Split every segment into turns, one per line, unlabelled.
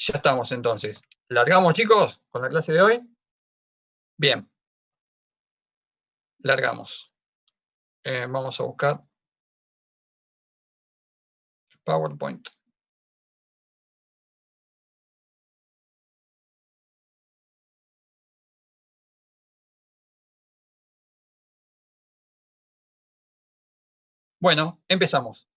Ya estamos entonces. ¿Largamos, chicos, con la clase de hoy? Bien. Largamos. Vamos a buscar PowerPoint. Bueno, empezamos.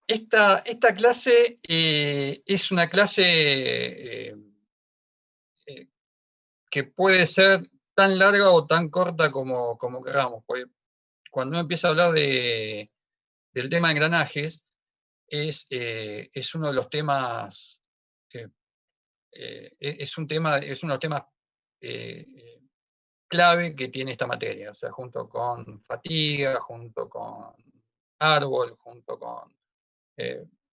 Esta clase es una clase que puede ser tan larga o tan corta como queramos. Porque cuando uno empieza a hablar del tema de engranajes, es uno de los temas, es uno de los temas clave que tiene esta materia, o sea, junto con fatiga, junto con árbol, junto con,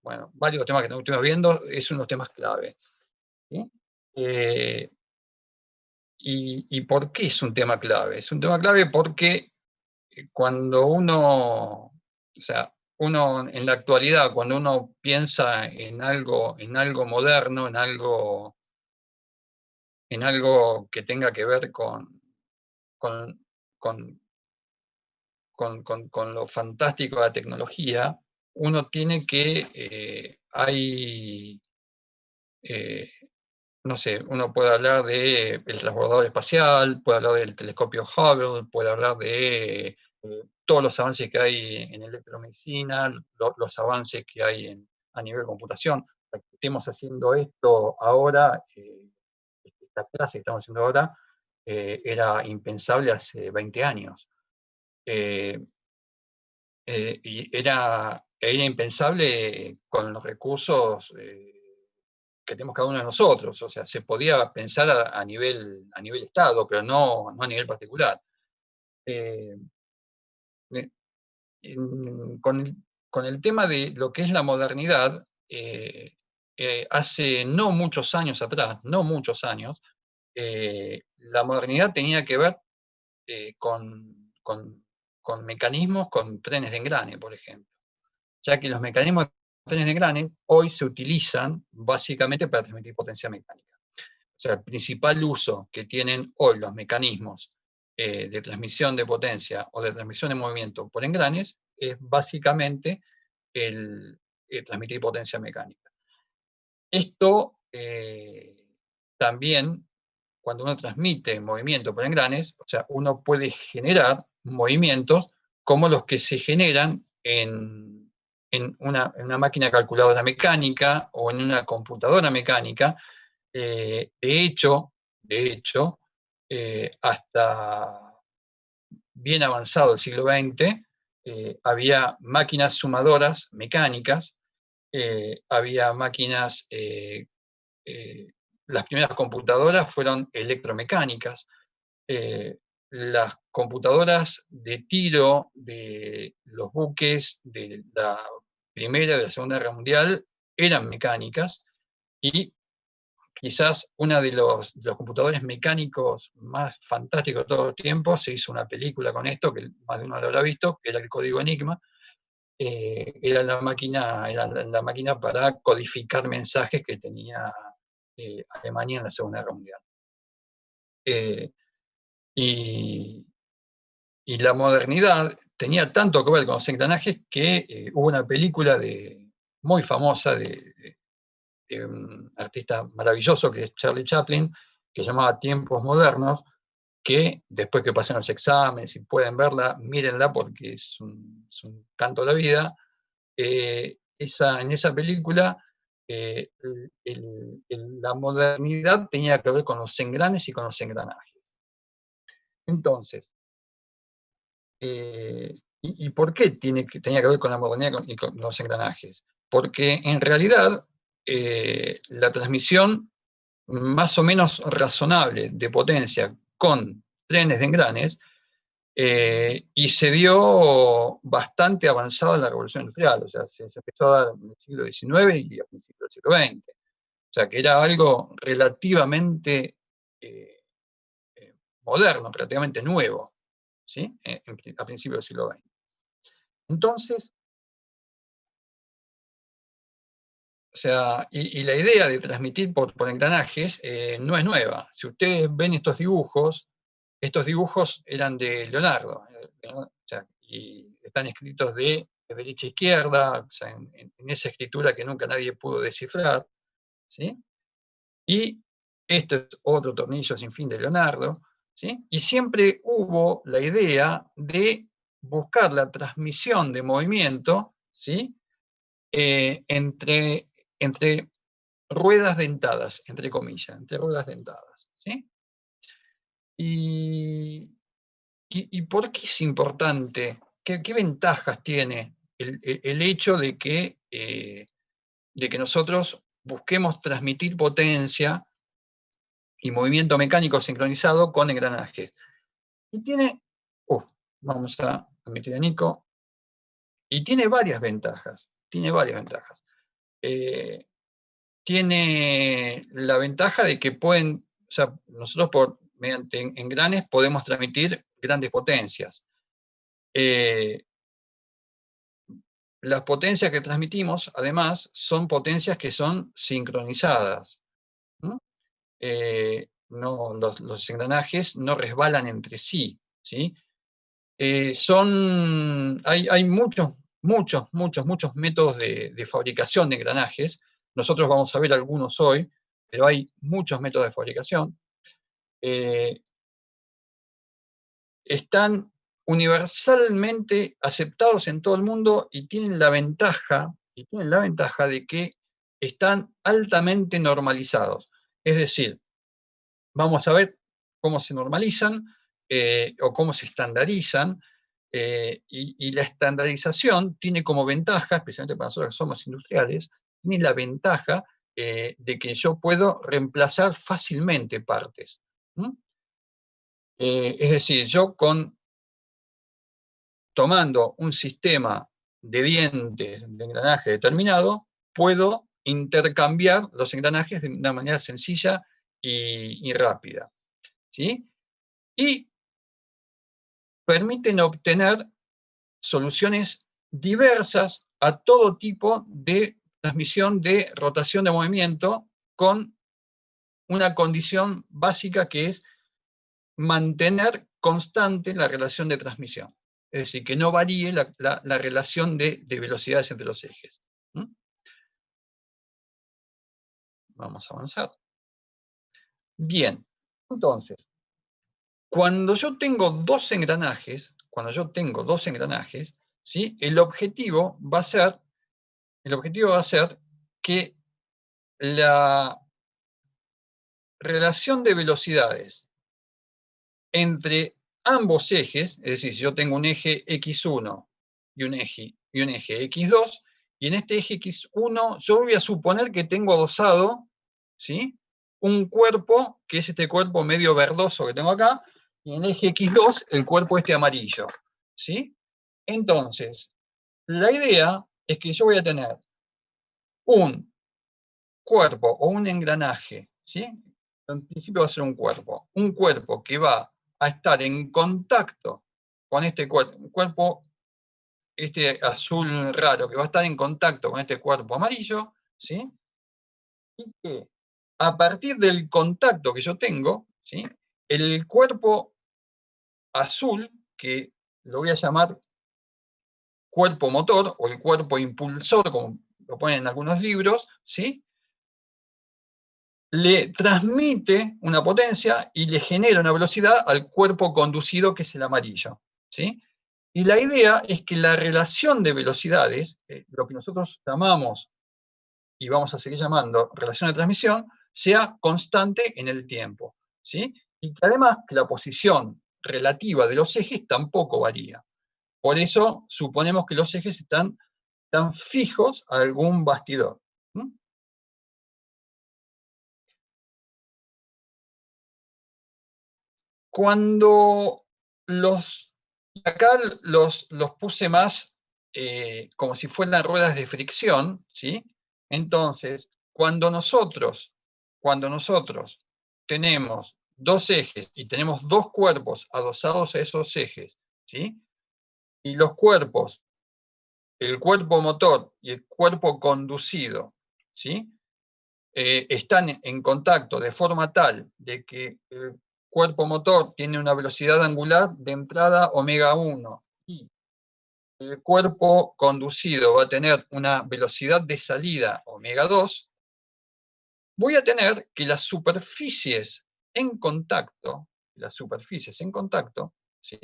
bueno, varios temas que estuvimos viendo, es uno de los temas clave. ¿Sí? ¿Y por qué es un tema clave? Es un tema clave porque cuando uno, o sea, uno en la actualidad, cuando uno piensa en algo moderno, en algo que tenga que ver con, con, con lo fantástico de la tecnología, uno tiene que, eh, no sé, uno puede hablar del transbordador espacial, puede hablar del telescopio Hubble, puede hablar de todos los avances que hay en electromedicina, los avances que hay a nivel de computación. Que estemos haciendo esto ahora, esta clase que estamos haciendo ahora, era impensable hace 20 años. Y era impensable con los recursos que tenemos cada uno de nosotros. O sea, se podía pensar a nivel Estado, pero no a nivel particular. Eh, eh, con el tema de lo que es la modernidad, hace no muchos años atrás, no muchos años, la modernidad tenía que ver con mecanismos, con trenes de engrane, por ejemplo, ya que los mecanismos de trenes de engrane hoy se utilizan básicamente para transmitir potencia mecánica. O sea, el principal uso que tienen hoy los mecanismos de transmisión de potencia o de transmisión de movimiento por engranes es básicamente el transmitir potencia mecánica. Esto también, cuando uno transmite movimiento por engranes, o sea, uno puede generar movimientos como los que se generan en una máquina calculadora mecánica o en una computadora mecánica. De hecho, hasta bien avanzado el siglo XX, había máquinas sumadoras mecánicas, había máquinas, las primeras computadoras fueron electromecánicas, las computadoras de tiro de los buques de la Primera y de la Segunda Guerra Mundial eran mecánicas, y quizás uno de los computadores mecánicos más fantásticos de todos los tiempos, se hizo una película con esto, que más de uno lo habrá visto, que era el Código Enigma. Era la máquina para codificar mensajes que tenía Alemania en la Segunda Guerra Mundial. Y, y la modernidad tenía tanto que ver con los engranajes que hubo una película muy famosa de un artista maravilloso que es Charlie Chaplin, que se llamaba Tiempos Modernos, que después que pasen los exámenes y pueden verla, mírenla porque es un canto de la vida. En esa película, la modernidad tenía que ver con los engranes y con los engranajes. Entonces, ¿y por qué tenía que ver con la modernidad y con los engranajes? Porque en realidad la transmisión más o menos razonable de potencia con trenes de engranes, y se dio bastante avanzada en la revolución industrial. O sea, se empezó a dar en el siglo XIX y a principios del siglo XX. O sea, que era algo relativamente eh, moderno, relativamente nuevo, ¿sí? A principios del siglo XX. Entonces, O sea, y la idea de transmitir por engranajes no es nueva. Si ustedes ven estos dibujos eran de Leonardo, ¿no? O sea, y están escritos de derecha a izquierda, o sea, en esa escritura que nunca nadie pudo descifrar, ¿sí? Y este es otro tornillo sin fin de Leonardo, ¿sí? Y siempre hubo la idea de buscar la transmisión de movimiento, ¿sí? Entre ruedas dentadas, entre comillas, entre ruedas dentadas, ¿sí? Y, y ¿por qué es importante? ¿Qué ventajas tiene el hecho de que nosotros busquemos transmitir potencia y movimiento mecánico sincronizado con engranajes? Y tiene, vamos a admitir a Nico, y tiene varias ventajas, tiene varias ventajas. Tiene la ventaja de que pueden, o sea, nosotros mediante engranes podemos transmitir grandes potencias. Las potencias que transmitimos, además, son potencias que son sincronizadas. ¿No? Los engranajes no resbalan entre sí, ¿sí? Hay muchos métodos de fabricación de engranajes. Nosotros vamos a ver algunos hoy, pero hay muchos métodos de fabricación. Están universalmente aceptados en todo el mundo y tienen la ventaja de que están altamente normalizados. Es decir, vamos a ver cómo se normalizan o cómo se estandarizan, y la estandarización tiene como ventaja, especialmente para nosotros que somos industriales, tiene la ventaja de que yo puedo reemplazar fácilmente partes. Es decir, yo tomando un sistema de dientes, de engranaje determinado, puedo intercambiar los engranajes de una manera sencilla y rápida, ¿sí? Y permiten obtener soluciones diversas a todo tipo de transmisión de rotación de movimiento con una condición básica que es mantener constante la relación de transmisión. Es decir, que no varíe la relación de velocidades entre los ejes. ¿Mm? Vamos a avanzar. Bien, entonces, cuando yo tengo dos engranajes, ¿sí? El objetivo va a ser que la relación de velocidades entre ambos ejes, es decir, si yo tengo un eje X1 y un eje X2, y en este eje X1 yo voy a suponer que tengo adosado, ¿sí?, un cuerpo, que es este cuerpo medio verdoso que tengo acá, y en el eje X2 el cuerpo este amarillo, ¿sí? Entonces, la idea es que yo voy a tener un cuerpo o un engranaje, ¿sí? En principio va a ser un cuerpo que va a estar en contacto con este cuerpo, un cuerpo este azul raro, que va a estar en contacto con este cuerpo amarillo, ¿sí? Y que a partir del contacto que yo tengo, ¿sí?, el cuerpo azul, que lo voy a llamar cuerpo motor o el cuerpo impulsor, como lo ponen en algunos libros, ¿sí?, le transmite una potencia y le genera una velocidad al cuerpo conducido, que es el amarillo, ¿sí? Y la idea es que la relación de velocidades, lo que nosotros llamamos, y vamos a seguir llamando relación de transmisión, sea constante en el tiempo, ¿sí? Y que además que la posición relativa de los ejes tampoco varía. Por eso suponemos que los ejes están fijos a algún bastidor. Cuando acá los puse más como si fueran ruedas de fricción, ¿sí? Entonces, cuando nosotros tenemos dos ejes y tenemos dos cuerpos adosados a esos ejes, ¿sí?, y los cuerpos, el cuerpo motor y el cuerpo conducido, ¿sí? Están en contacto de forma tal de que el cuerpo motor tiene una velocidad angular de entrada omega 1 y el cuerpo conducido va a tener una velocidad de salida omega 2, voy a tener que las superficies en contacto, ¿sí?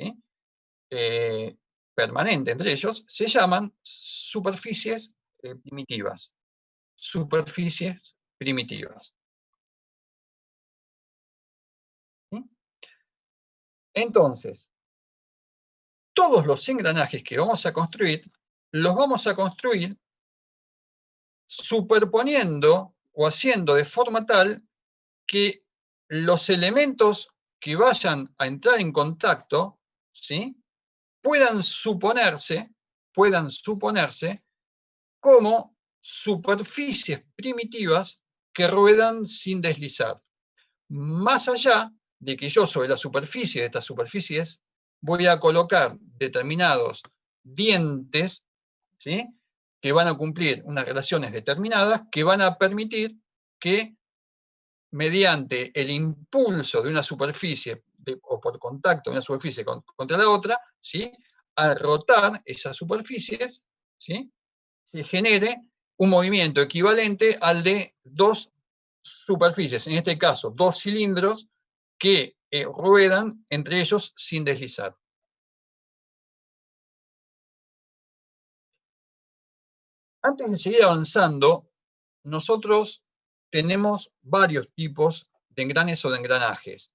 Permanente entre ellos, se llaman superficies primitivas. Superficies primitivas. ¿Sí? Entonces, todos los engranajes que vamos a construir, los vamos a construir superponiendo o haciendo de forma tal que los elementos que vayan a entrar en contacto, ¿sí?, puedan suponerse como superficies primitivas que ruedan sin deslizar. Más allá de que yo sobre la superficie de estas superficies voy a colocar determinados dientes, ¿sí?, que van a cumplir unas relaciones determinadas que van a permitir que mediante el impulso de una superficie o por contacto de una superficie contra la otra, ¿sí?, al rotar esas superficies, ¿sí?, se genere un movimiento equivalente al de dos superficies, en este caso dos cilindros que ruedan entre ellos sin deslizar. Antes de seguir avanzando, nosotros tenemos varios tipos de engranes o de engranajes.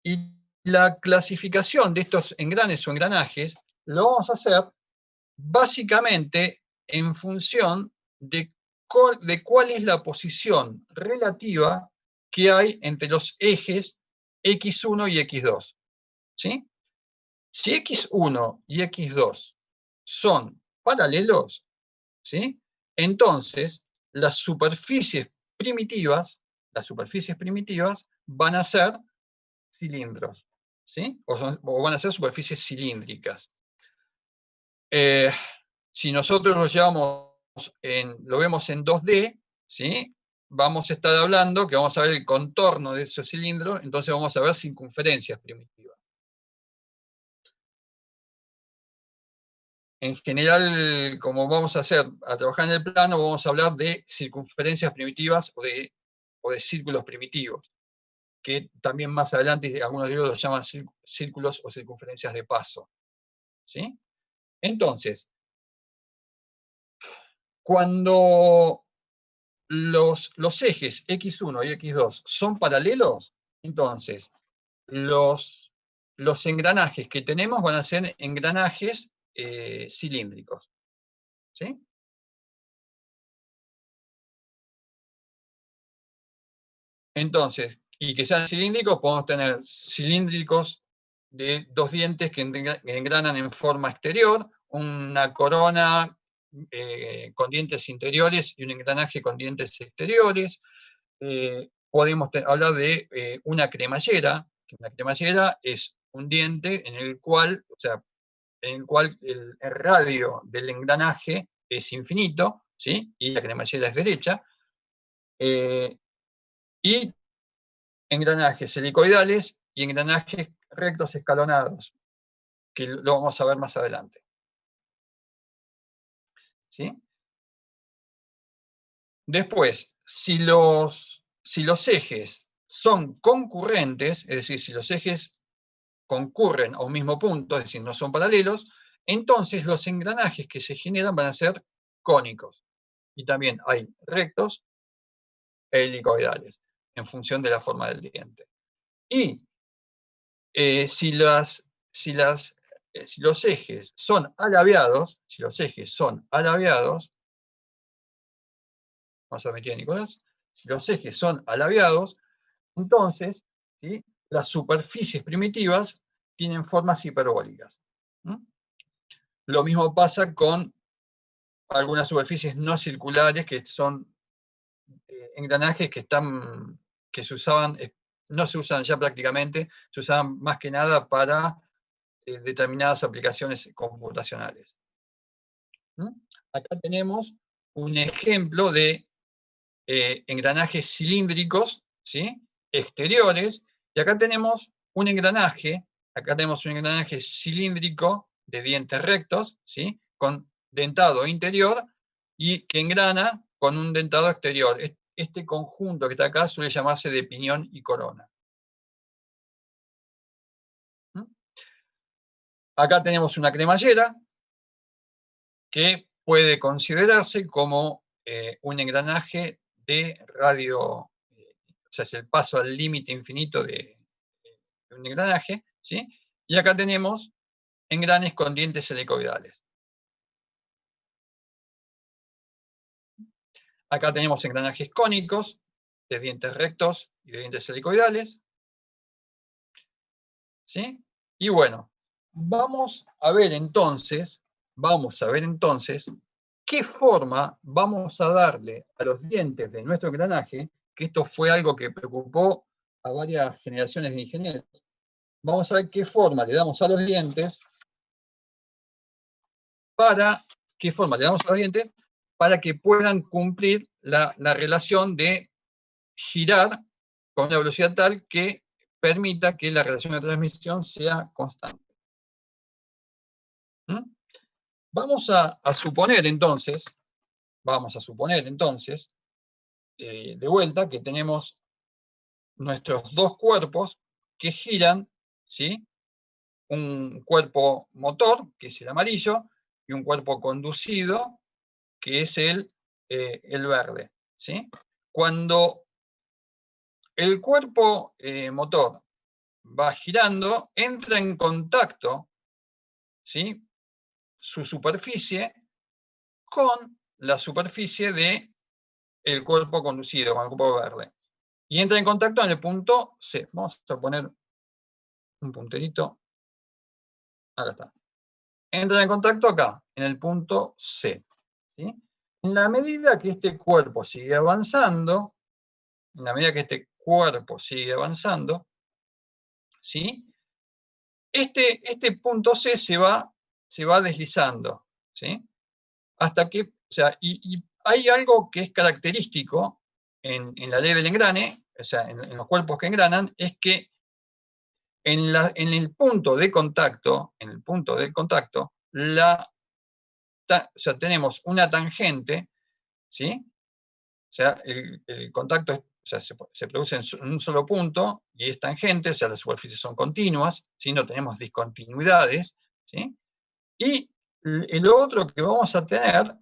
Y la clasificación de estos engranes o engranajes lo vamos a hacer básicamente en función de cuál es la posición relativa que hay entre los ejes X1 y X2. ¿Sí? Si X1 y X2 son paralelos, ¿sí?, entonces las superficies primitivas van a ser cilindros, ¿sí? O van a ser superficies cilíndricas. Si nosotros lo vemos en 2D, ¿sí?, vamos a estar hablando que vamos a ver el contorno de esos cilindros, entonces vamos a ver circunferencias primitivas. En general, como vamos a trabajar en el plano, vamos a hablar de circunferencias primitivas o de círculos primitivos, que también más adelante algunos de ellos los llaman círculos o circunferencias de paso. ¿Sí? Entonces, cuando los ejes X1 y X2 son paralelos, entonces los engranajes que tenemos van a ser engranajes cilíndricos. ¿Sí? Entonces, y que sean cilíndricos, podemos tener cilíndricos de dos dientes que engranan en forma exterior, una corona con dientes interiores y un engranaje con dientes exteriores. Podemos hablar de una cremallera, que una cremallera es un diente en el cual, el radio del engranaje es infinito, ¿sí?, y la cremallera es derecha, y engranajes helicoidales y engranajes rectos escalonados, que lo vamos a ver más adelante. ¿Sí? Después, si los ejes son concurrentes, es decir, si los ejes concurren a un mismo punto, es decir, no son paralelos, entonces los engranajes que se generan van a ser cónicos. Y también hay rectos e helicoidales, en función de la forma del diente. Y si los ejes son alabeados, vamos a meter a Nicolás, si los ejes son alabeados, entonces, ¿sí?, las superficies primitivas tienen formas hiperbólicas. Lo mismo pasa con algunas superficies no circulares que son engranajes que se usaban, no se usan ya prácticamente, se usaban más que nada para determinadas aplicaciones computacionales. Acá tenemos un ejemplo de engranajes cilíndricos, ¿sí? Exteriores, y acá tenemos un engranaje, cilíndrico de dientes rectos, ¿sí? Con dentado interior y que engrana con un dentado exterior. Este conjunto que está acá suele llamarse de piñón y corona. ¿Mm? Acá tenemos una cremallera que puede considerarse como un engranaje de radio, o sea, es el paso al límite infinito de un engranaje, ¿sí? Y acá tenemos engranes con dientes helicoidales. Acá tenemos engranajes cónicos, de dientes rectos y de dientes helicoidales, ¿sí? Y bueno, vamos a ver entonces qué forma vamos a darle a los dientes de nuestro engranaje, que esto fue algo que preocupó a varias generaciones de ingenieros. Vamos a ver qué forma le damos a los dientes para que puedan cumplir la relación de girar con una velocidad tal que permita que la relación de transmisión sea constante. ¿Mm? Vamos a suponer entonces, de vuelta, que tenemos nuestros dos cuerpos que giran, ¿sí? Un cuerpo motor, que es el amarillo, y un cuerpo conducido, que es el verde, ¿sí? Cuando el cuerpo motor va girando, entra en contacto, ¿sí? Su superficie con la superficie del cuerpo conducido, con el cuerpo verde. Y entra en contacto en el punto C. Vamos a poner un punterito. Acá está. Entra en contacto acá, en el punto C. ¿Sí? En la medida que este cuerpo sigue avanzando, ¿sí? Este punto C se va deslizando, ¿sí? Hasta que, o sea, y hay algo que es característico en la ley del engrane, o sea, en los cuerpos que engranan, es que en el punto de contacto, o sea, tenemos una tangente, ¿sí? O sea, el contacto o sea, se produce en un solo punto y es tangente, o sea, las superficies son continuas, ¿sí? No tenemos discontinuidades, ¿sí? Y lo otro que vamos a tener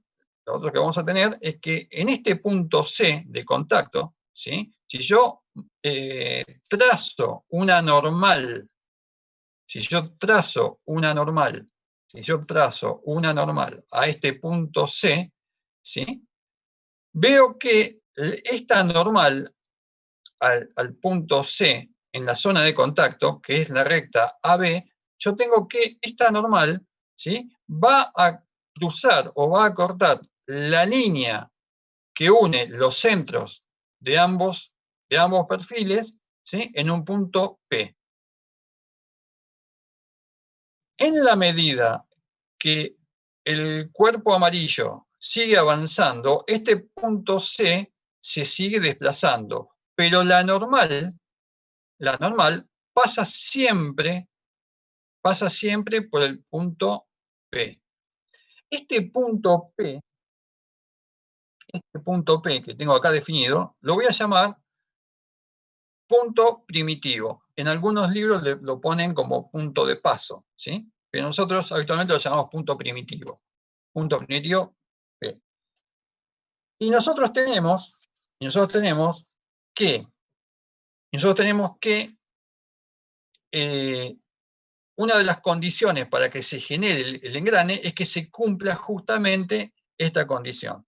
es que en este punto C de contacto, ¿sí? Si yo trazo una normal, a este punto C, ¿sí? Veo que esta normal al punto C en la zona de contacto, que es la recta AB, yo tengo que esta normal, ¿sí? Va a cruzar o va a cortar la línea que une los centros de ambos perfiles, ¿sí? En un punto P. En la medida que el cuerpo amarillo sigue avanzando, este punto C se sigue desplazando, pero la normal pasa siempre por el punto P. Este punto P que tengo acá definido, lo voy a llamar punto primitivo. En algunos libros lo ponen como punto de paso, ¿sí? Pero nosotros habitualmente lo llamamos punto primitivo. Punto primitivo P. Y nosotros tenemos que una de las condiciones para que se genere el engrane es que se cumpla justamente esta condición.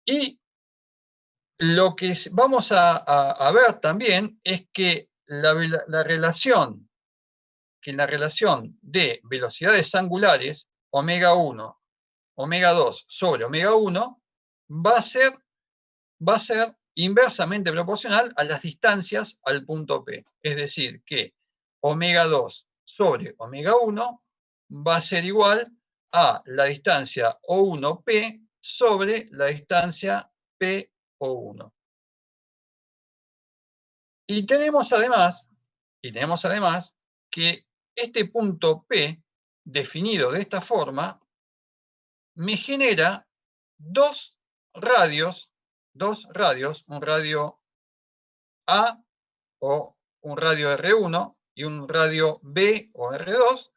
Y lo que vamos a ver también es que la relación de velocidades angulares, omega 1, omega 2 sobre omega 1, va a ser inversamente proporcional a las distancias al punto P. Es decir, que omega 2 sobre omega 1 va a ser igual a la distancia O1P sobre la distancia P O1. Y tenemos además que este punto P, definido de esta forma, me genera dos radios, un radio A o un radio R1 y un radio B o R2,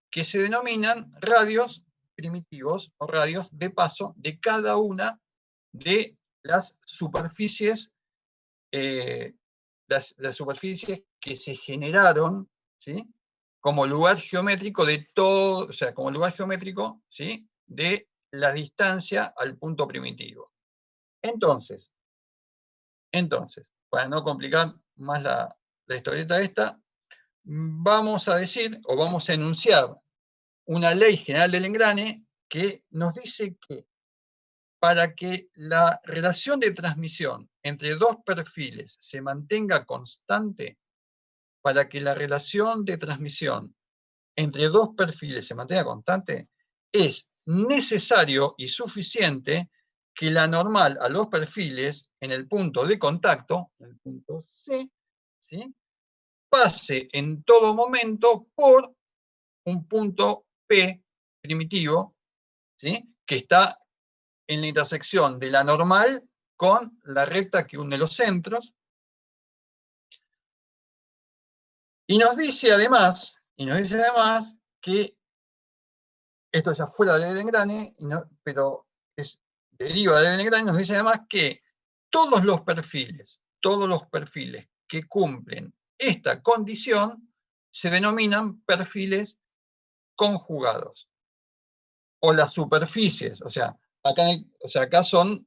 que se denominan radios primitivos o radios de paso de cada una de las superficies, las superficies que se generaron, ¿sí?, como lugar geométrico de todo, o sea, como lugar geométrico, ¿sí?, de la distancia al punto primitivo. Entonces, para no complicar más la historieta esta, vamos a decir, o vamos a enunciar, una ley general del engrane que nos dice que para que la relación de transmisión entre dos perfiles se mantenga constante, para que la relación de transmisión entre dos perfiles se mantenga constante, es necesario y suficiente que la normal a los perfiles en el punto de contacto, en el punto C, ¿sí?, pase en todo momento por un punto P primitivo, ¿sí?, que está en la intersección de la normal con la recta que une los centros. Y nos dice además que, esto ya fuera de la ley de engrane, pero deriva de la ley de engrane, nos dice además que todos los perfiles que cumplen esta condición se denominan perfiles conjugados. O las superficies, o sea, acá son,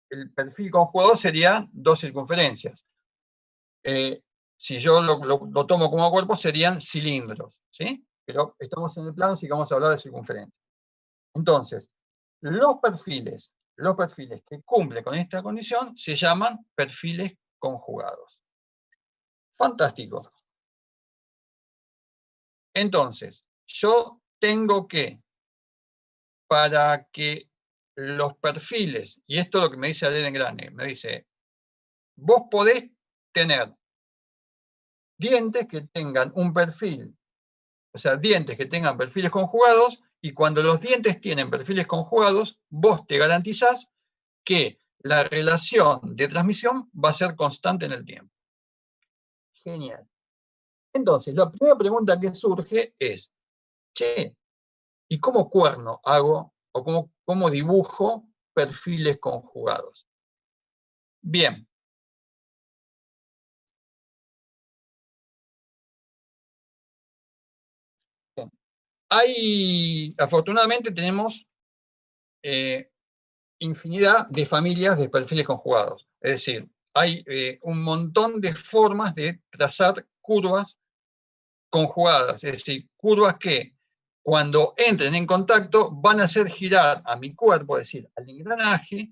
el perfil conjugado sería dos circunferencias. Si yo lo tomo como cuerpo, serían cilindros, ¿sí? Pero estamos en el plano, así que vamos a hablar de circunferencia. Entonces, los perfiles que cumplen con esta condición se llaman perfiles conjugados. Fantástico. Entonces, yo tengo que, para que los perfiles, y esto es lo que me dice la ley de engrane, me dice, vos podés tener dientes que tengan un perfil, o sea, dientes que tengan perfiles conjugados, y cuando los dientes tienen perfiles conjugados, vos te garantizás que la relación de transmisión va a ser constante en el tiempo. Genial. Entonces, la primera pregunta que surge es, che, ¿y cómo cuerno hago, o cómo dibujo perfiles conjugados? Bien. Afortunadamente tenemos infinidad de familias de perfiles conjugados. Es decir, hay un montón de formas de trazar curvas conjugadas, es decir, curvas que cuando entren en contacto van a hacer girar a mi cuerpo, es decir, al engranaje,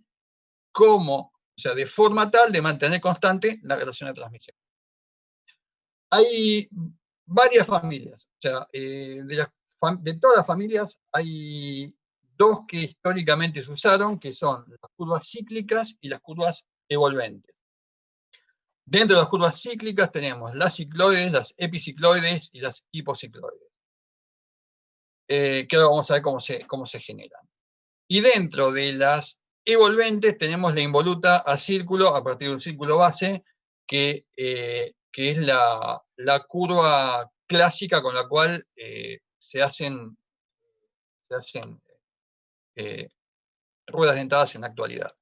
o sea, de forma tal de mantener constante la relación de transmisión. Hay varias familias, o sea, de todas las familias hay dos que históricamente se usaron, que son las curvas cíclicas y las curvas evolventes. Dentro de las curvas cíclicas tenemos las cicloides, las epicicloides y las hipocicloides. Que ahora vamos a ver cómo se generan. Y dentro de las evolventes tenemos la involuta a círculo a partir de un círculo base, que es la curva clásica con la cual se hacen ruedas dentadas en la actualidad.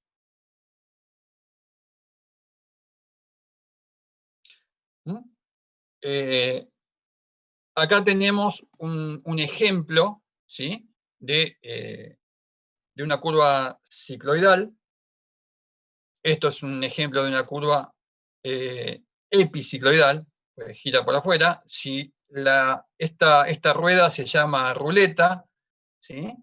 Acá tenemos un ejemplo, ¿sí?, de una curva cicloidal. Esto es un ejemplo de una curva epicicloidal, pues gira por afuera. Si esta rueda se llama ruleta, ¿sí?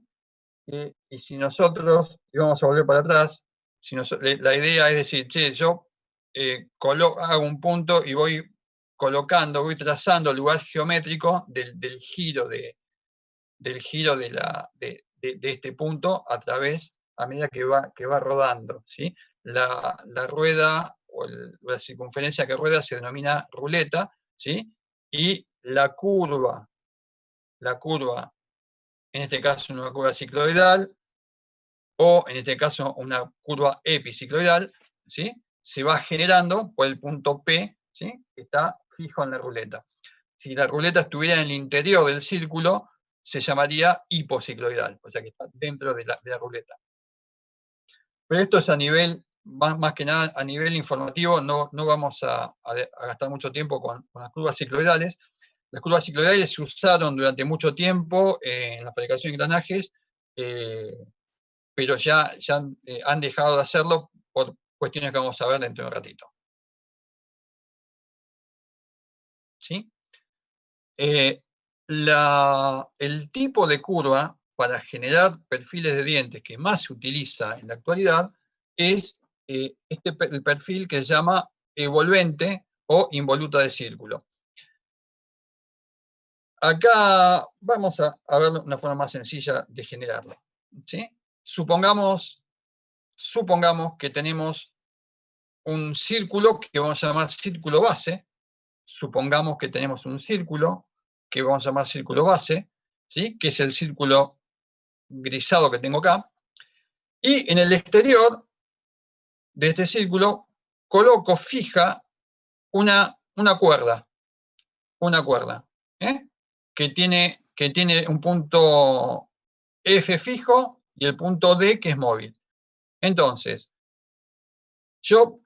Y si nosotros, y vamos a volver para atrás, la idea es decir, che, yo hago un punto y voy trazando el lugar geométrico del giro de este punto a través a medida que va rodando, ¿sí? La rueda o la circunferencia que rueda se denomina ruleta, ¿sí? Y la curva, en este caso una curva cicloidal, o en este caso una curva epicicloidal, ¿sí? Se va generando por el punto P, ¿sí? Que está fijo en la ruleta. Si la ruleta estuviera en el interior del círculo, se llamaría hipocicloidal, o sea que está dentro de la ruleta. Pero esto es a nivel, más que nada a nivel informativo, no vamos a gastar mucho tiempo con las curvas cicloidales. Las curvas cicloidales se usaron durante mucho tiempo en la fabricación de engranajes, pero ya han dejado de hacerlo por cuestiones que vamos a ver dentro de un ratito. ¿Sí? El tipo de curva para generar perfiles de dientes que más se utiliza en la actualidad es el perfil que se llama evolvente o involuta de círculo. Acá vamos a ver una forma más sencilla de generarlo, ¿sí? Supongamos que tenemos un círculo que vamos a llamar círculo base. Supongamos que tenemos un círculo que vamos a llamar círculo base, ¿sí? Que es el círculo grisado que tengo acá. Y en el exterior de este círculo coloco fija una cuerda, ¿eh? que tiene un punto F fijo y el punto D que es móvil. Entonces, yo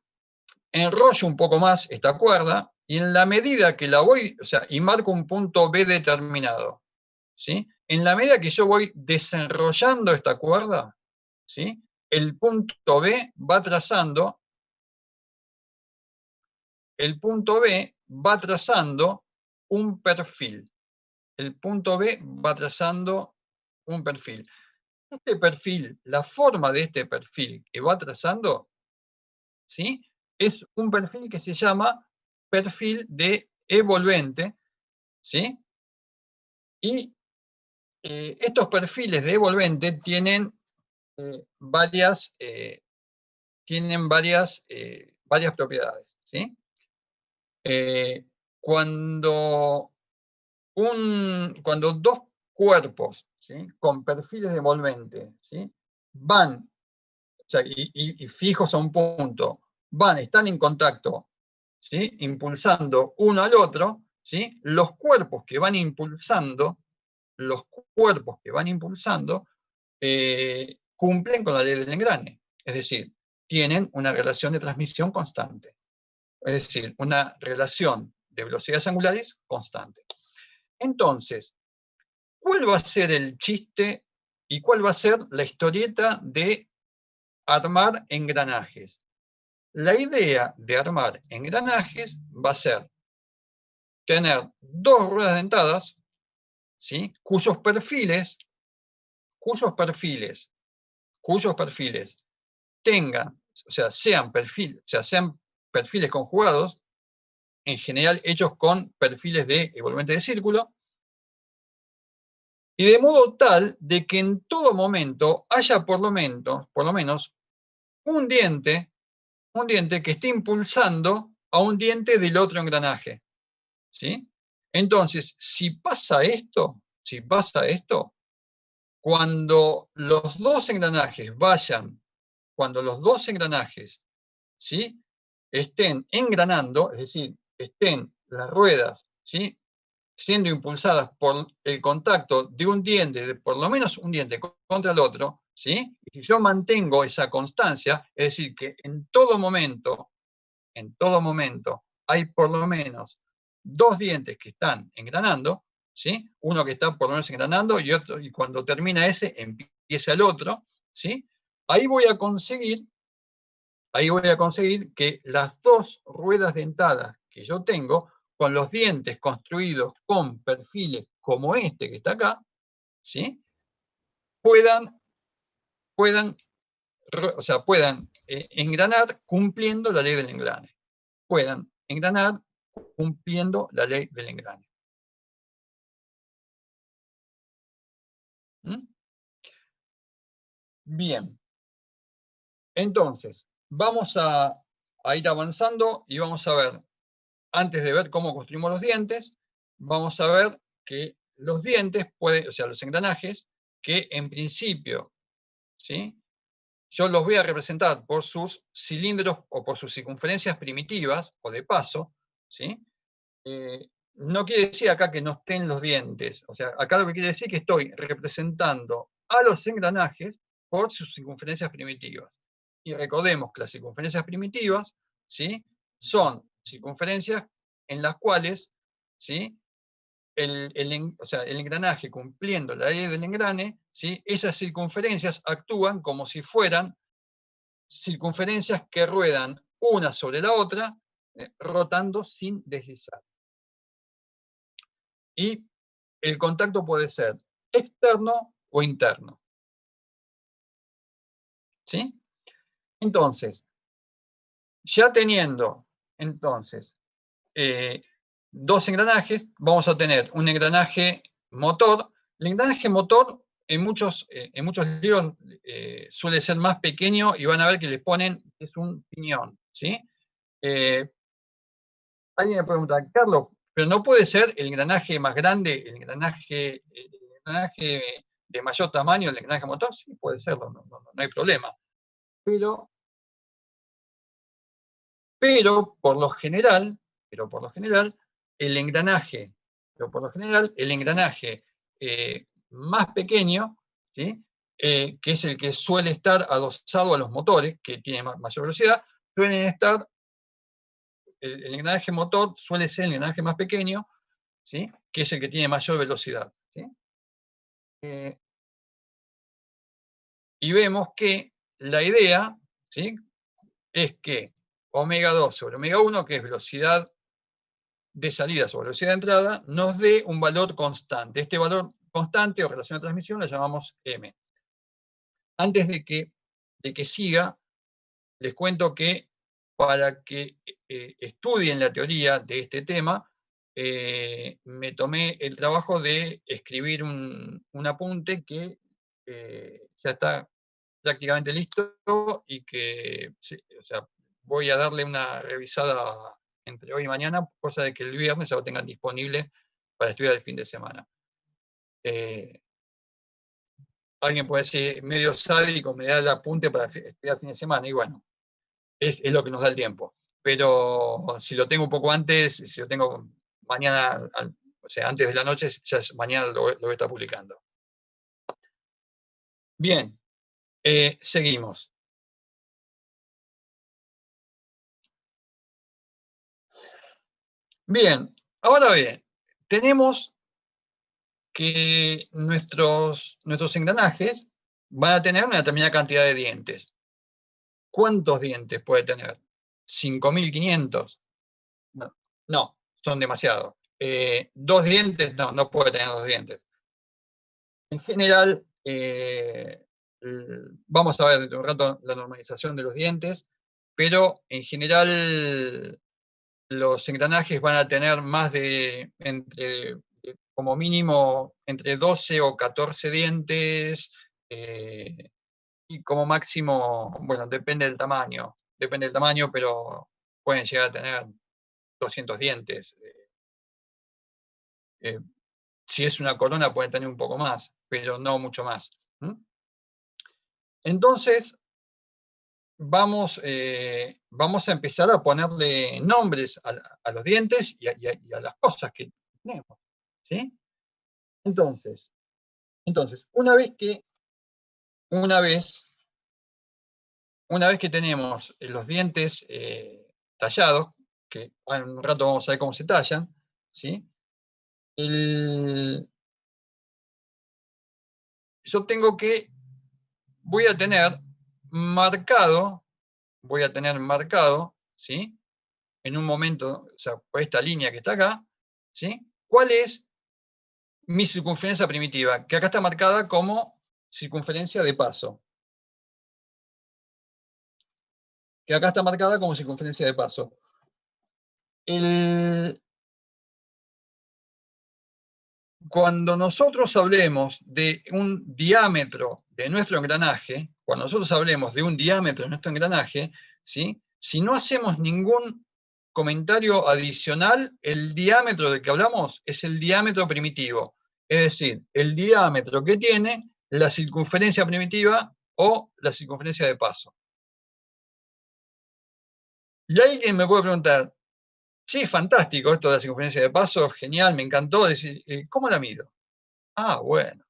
enrollo un poco más esta cuerda y en la medida que la voy, o sea, y marco un punto B determinado, ¿sí? En la medida que yo voy desenrollando esta cuerda, ¿sí? El punto B va trazando un perfil. El punto B va trazando un perfil. Este perfil, la forma de este perfil que va trazando, ¿sí? Es un perfil que se llama perfil de evolvente, ¿sí? Y estos perfiles de evolvente varias, varias propiedades, ¿sí? Cuando cuando dos cuerpos, ¿sí? Con perfiles de envolvente, ¿sí? Van, o sea, y fijos a un punto, están en contacto, ¿sí? Impulsando uno al otro, ¿sí? Los cuerpos que van impulsando, cumplen con la ley del engrane, es decir, tienen una relación de transmisión constante, es decir, una relación de velocidades angulares constante. Entonces, ¿cuál va a ser el chiste y cuál va a ser la historieta de armar engranajes? La idea de armar engranajes va a ser tener dos ruedas dentadas, ¿sí? cuyos perfiles tengan, o sea, sean perfiles conjugados, en general hechos con perfiles de evolvente de círculo, y de modo tal de que en todo momento haya por lo menos un diente que esté impulsando a un diente del otro engranaje, ¿sí? Entonces, si pasa esto, cuando los dos engranajes ¿sí? estén engranando, es decir, estén las ruedas, ¿sí? siendo impulsadas por el contacto de un diente, de por lo menos un diente contra el otro, ¿sí? Y si yo mantengo esa constancia, es decir, que en todo momento, hay por lo menos dos dientes que están engranando, ¿sí? Uno que está por lo menos engranando y otro, y cuando termina ese, empieza el otro, ¿sí? Ahí voy a conseguir que las dos ruedas dentadas que yo tengo, con los dientes construidos con perfiles como este que está acá, ¿sí? puedan, puedan, puedan engranar cumpliendo la ley del engrane. Puedan engranar cumpliendo la ley del engrane. ¿Mm? Bien. Entonces, vamos a ir avanzando y vamos a ver, antes de ver cómo construimos los dientes, vamos a ver que los dientes pueden, o sea, los engranajes, que en principio, ¿sí? Yo los voy a representar por sus cilindros o por sus circunferencias primitivas o de paso, ¿sí? No quiere decir acá que no estén los dientes, o sea, acá lo que quiere decir es que estoy representando a los engranajes por sus circunferencias primitivas. Y recordemos que las circunferencias primitivas, ¿sí? Son circunferencias en las cuales, ¿sí? O sea, el engranaje cumpliendo la ley del engrane, ¿sí? Esas circunferencias actúan como si fueran circunferencias que ruedan una sobre la otra, rotando sin deslizar. Y el contacto puede ser externo o interno. ¿Sí? Entonces, ya teniendo entonces dos engranajes, vamos a tener un engranaje motor. El engranaje motor en muchos libros suele ser más pequeño y van a ver que le ponen, es un piñón. ¿Sí? Alguien me pregunta, Carlos, pero no puede ser el engranaje más grande, el engranaje de mayor tamaño, el engranaje motor. Sí, puede serlo, no hay problema. Pero por lo general, el engranaje, más pequeño, ¿sí? Que es el que suele estar adosado a los motores, que tiene mayor velocidad, suelen estar, el engranaje motor suele ser el engranaje más pequeño, ¿sí? Que es el que tiene mayor velocidad. ¿Sí? Y vemos que la idea, ¿sí? Es que omega 2 sobre omega 1, que es velocidad de salida sobre velocidad de entrada, nos dé un valor constante. Este valor constante o relación de transmisión la llamamos M. Antes de que siga, les cuento que para que estudien la teoría de este tema, me tomé el trabajo de escribir un apunte que ya está prácticamente listo y que, o sea, voy a darle una revisada entre hoy y mañana, cosa de que el viernes ya lo tengan disponible para estudiar el fin de semana. Alguien puede decir medio sádico, me da el apunte para estudiar el fin de semana, y bueno, es lo que nos da el tiempo. Pero si lo tengo un poco antes, si lo tengo mañana, o sea, antes de la noche, ya mañana lo voy a estar publicando. Bien, seguimos. Bien, ahora bien, tenemos que nuestros engranajes van a tener una determinada cantidad de dientes. ¿Cuántos dientes puede tener? ¿5.500? No, no, son demasiados. ¿Dos dientes? No, no puede tener dos dientes. En general, vamos a ver dentro de un rato la normalización de los dientes, pero en general los engranajes van a tener más de, como mínimo, entre 12 o 14 dientes, y como máximo, bueno, depende del tamaño, pero pueden llegar a tener 200 dientes. Eh, si es una corona pueden tener un poco más, pero no mucho más. Entonces, vamos a empezar a ponerle nombres a los dientes y a las cosas que tenemos. ¿Sí? Entonces, una vez que tenemos los dientes tallados, que en un rato vamos a ver cómo se tallan, ¿sí? Yo voy a tener marcado, ¿sí? En un momento, o sea, por esta línea que está acá, ¿sí? ¿Cuál es mi circunferencia primitiva? Que acá está marcada como circunferencia de paso. Que acá está marcada como circunferencia de paso. cuando nosotros hablemos de un diámetro de nuestro engranaje, cuando nosotros hablemos de un diámetro de nuestro engranaje, ¿sí? Si no hacemos ningún comentario adicional, el diámetro del que hablamos es el diámetro primitivo, es decir, el diámetro que tiene la circunferencia primitiva o la circunferencia de paso. Y alguien me puede preguntar, sí, fantástico esto de la circunferencia de paso, genial, me encantó, decir, ¿cómo la mido? Ah, bueno,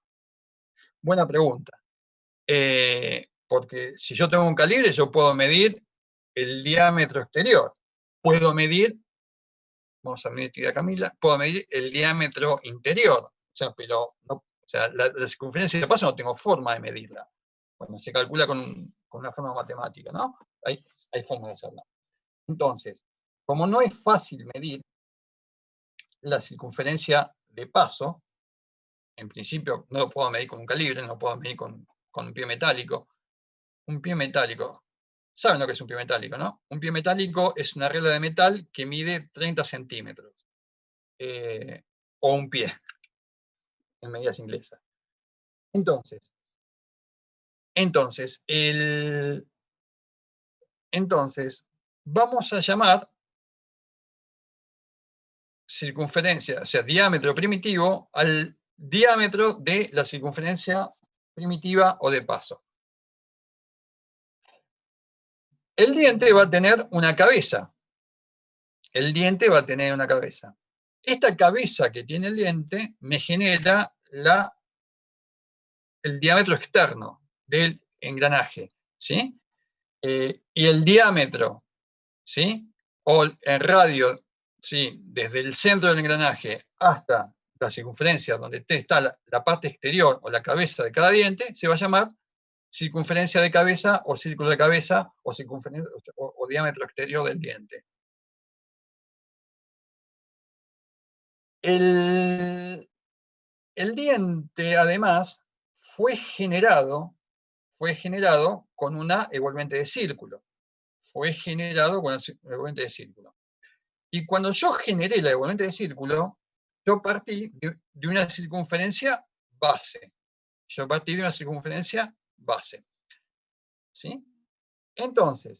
buena pregunta. Porque si yo tengo un calibre, yo puedo medir el diámetro exterior. Puedo medir, vamos a medir a Camila, puedo medir el diámetro interior. O sea, pero no, o sea, la circunferencia de paso no tengo forma de medirla. Bueno, se calcula con una forma matemática, ¿no? Hay formas de hacerla. Entonces, como no es fácil medir la circunferencia de paso, en principio no lo puedo medir con un calibre, no lo puedo medir con un pie metálico. Un pie metálico. ¿Saben lo que es un pie metálico, no? Un pie metálico es una regla de metal que mide 30 centímetros. O un pie, en medidas inglesas. Entonces, vamos a llamar circunferencia, o sea, diámetro primitivo, al diámetro de la circunferencia primitiva o de paso. El diente va a tener una cabeza. El diente va a tener una cabeza. Esta cabeza que tiene el diente me genera el diámetro externo del engranaje, ¿sí? Y el diámetro, ¿sí? O en radio, ¿sí? Desde el centro del engranaje hasta la circunferencia donde está la parte exterior o la cabeza de cada diente, se va a llamar circunferencia de cabeza o círculo de cabeza o, o diámetro exterior del diente. El diente, además, fue generado con una igualmente de círculo. Fue generado con una igualmente de círculo. Y cuando yo generé la igualmente de círculo, yo partí de una circunferencia base. Yo partí de una circunferencia base. ¿Sí? Entonces,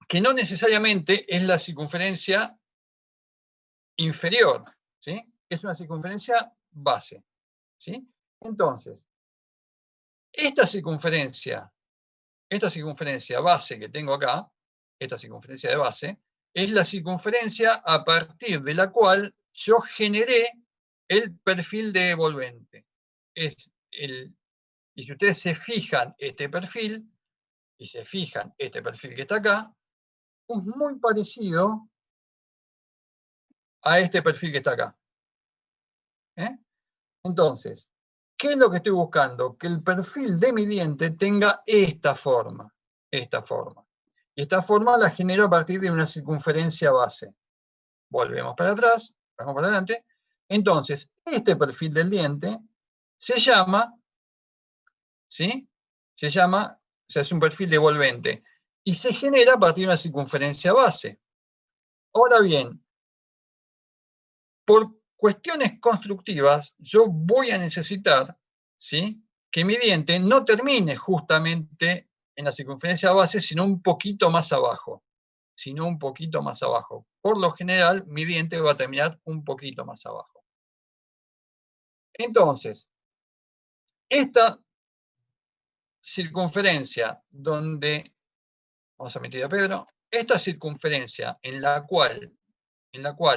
que no necesariamente es la circunferencia inferior, ¿sí? Es una circunferencia base, ¿sí? Entonces, esta circunferencia base que tengo acá, esta circunferencia de base, es la circunferencia a partir de la cual yo generé el perfil de envolvente. Y si ustedes se fijan este perfil, y se fijan este perfil que está acá, es muy parecido a este perfil que está acá. Entonces, ¿qué es lo que estoy buscando? Que el perfil de mi diente tenga esta forma. Esta forma. Y esta forma la genero a partir de una circunferencia base. Volvemos para atrás, vamos para adelante. Entonces, este perfil del diente se llama, ¿sí? Se llama, o sea, es un perfil devolvente. Y se genera a partir de una circunferencia base. Ahora bien, por cuestiones constructivas, yo voy a necesitar, ¿sí?, que mi diente no termine justamente en la circunferencia base, sino un poquito más abajo. Sino un poquito más abajo. Por lo general, mi diente va a terminar un poquito más abajo. Entonces, esta circunferencia donde, vamos a meter a Pedro, esta circunferencia en la cual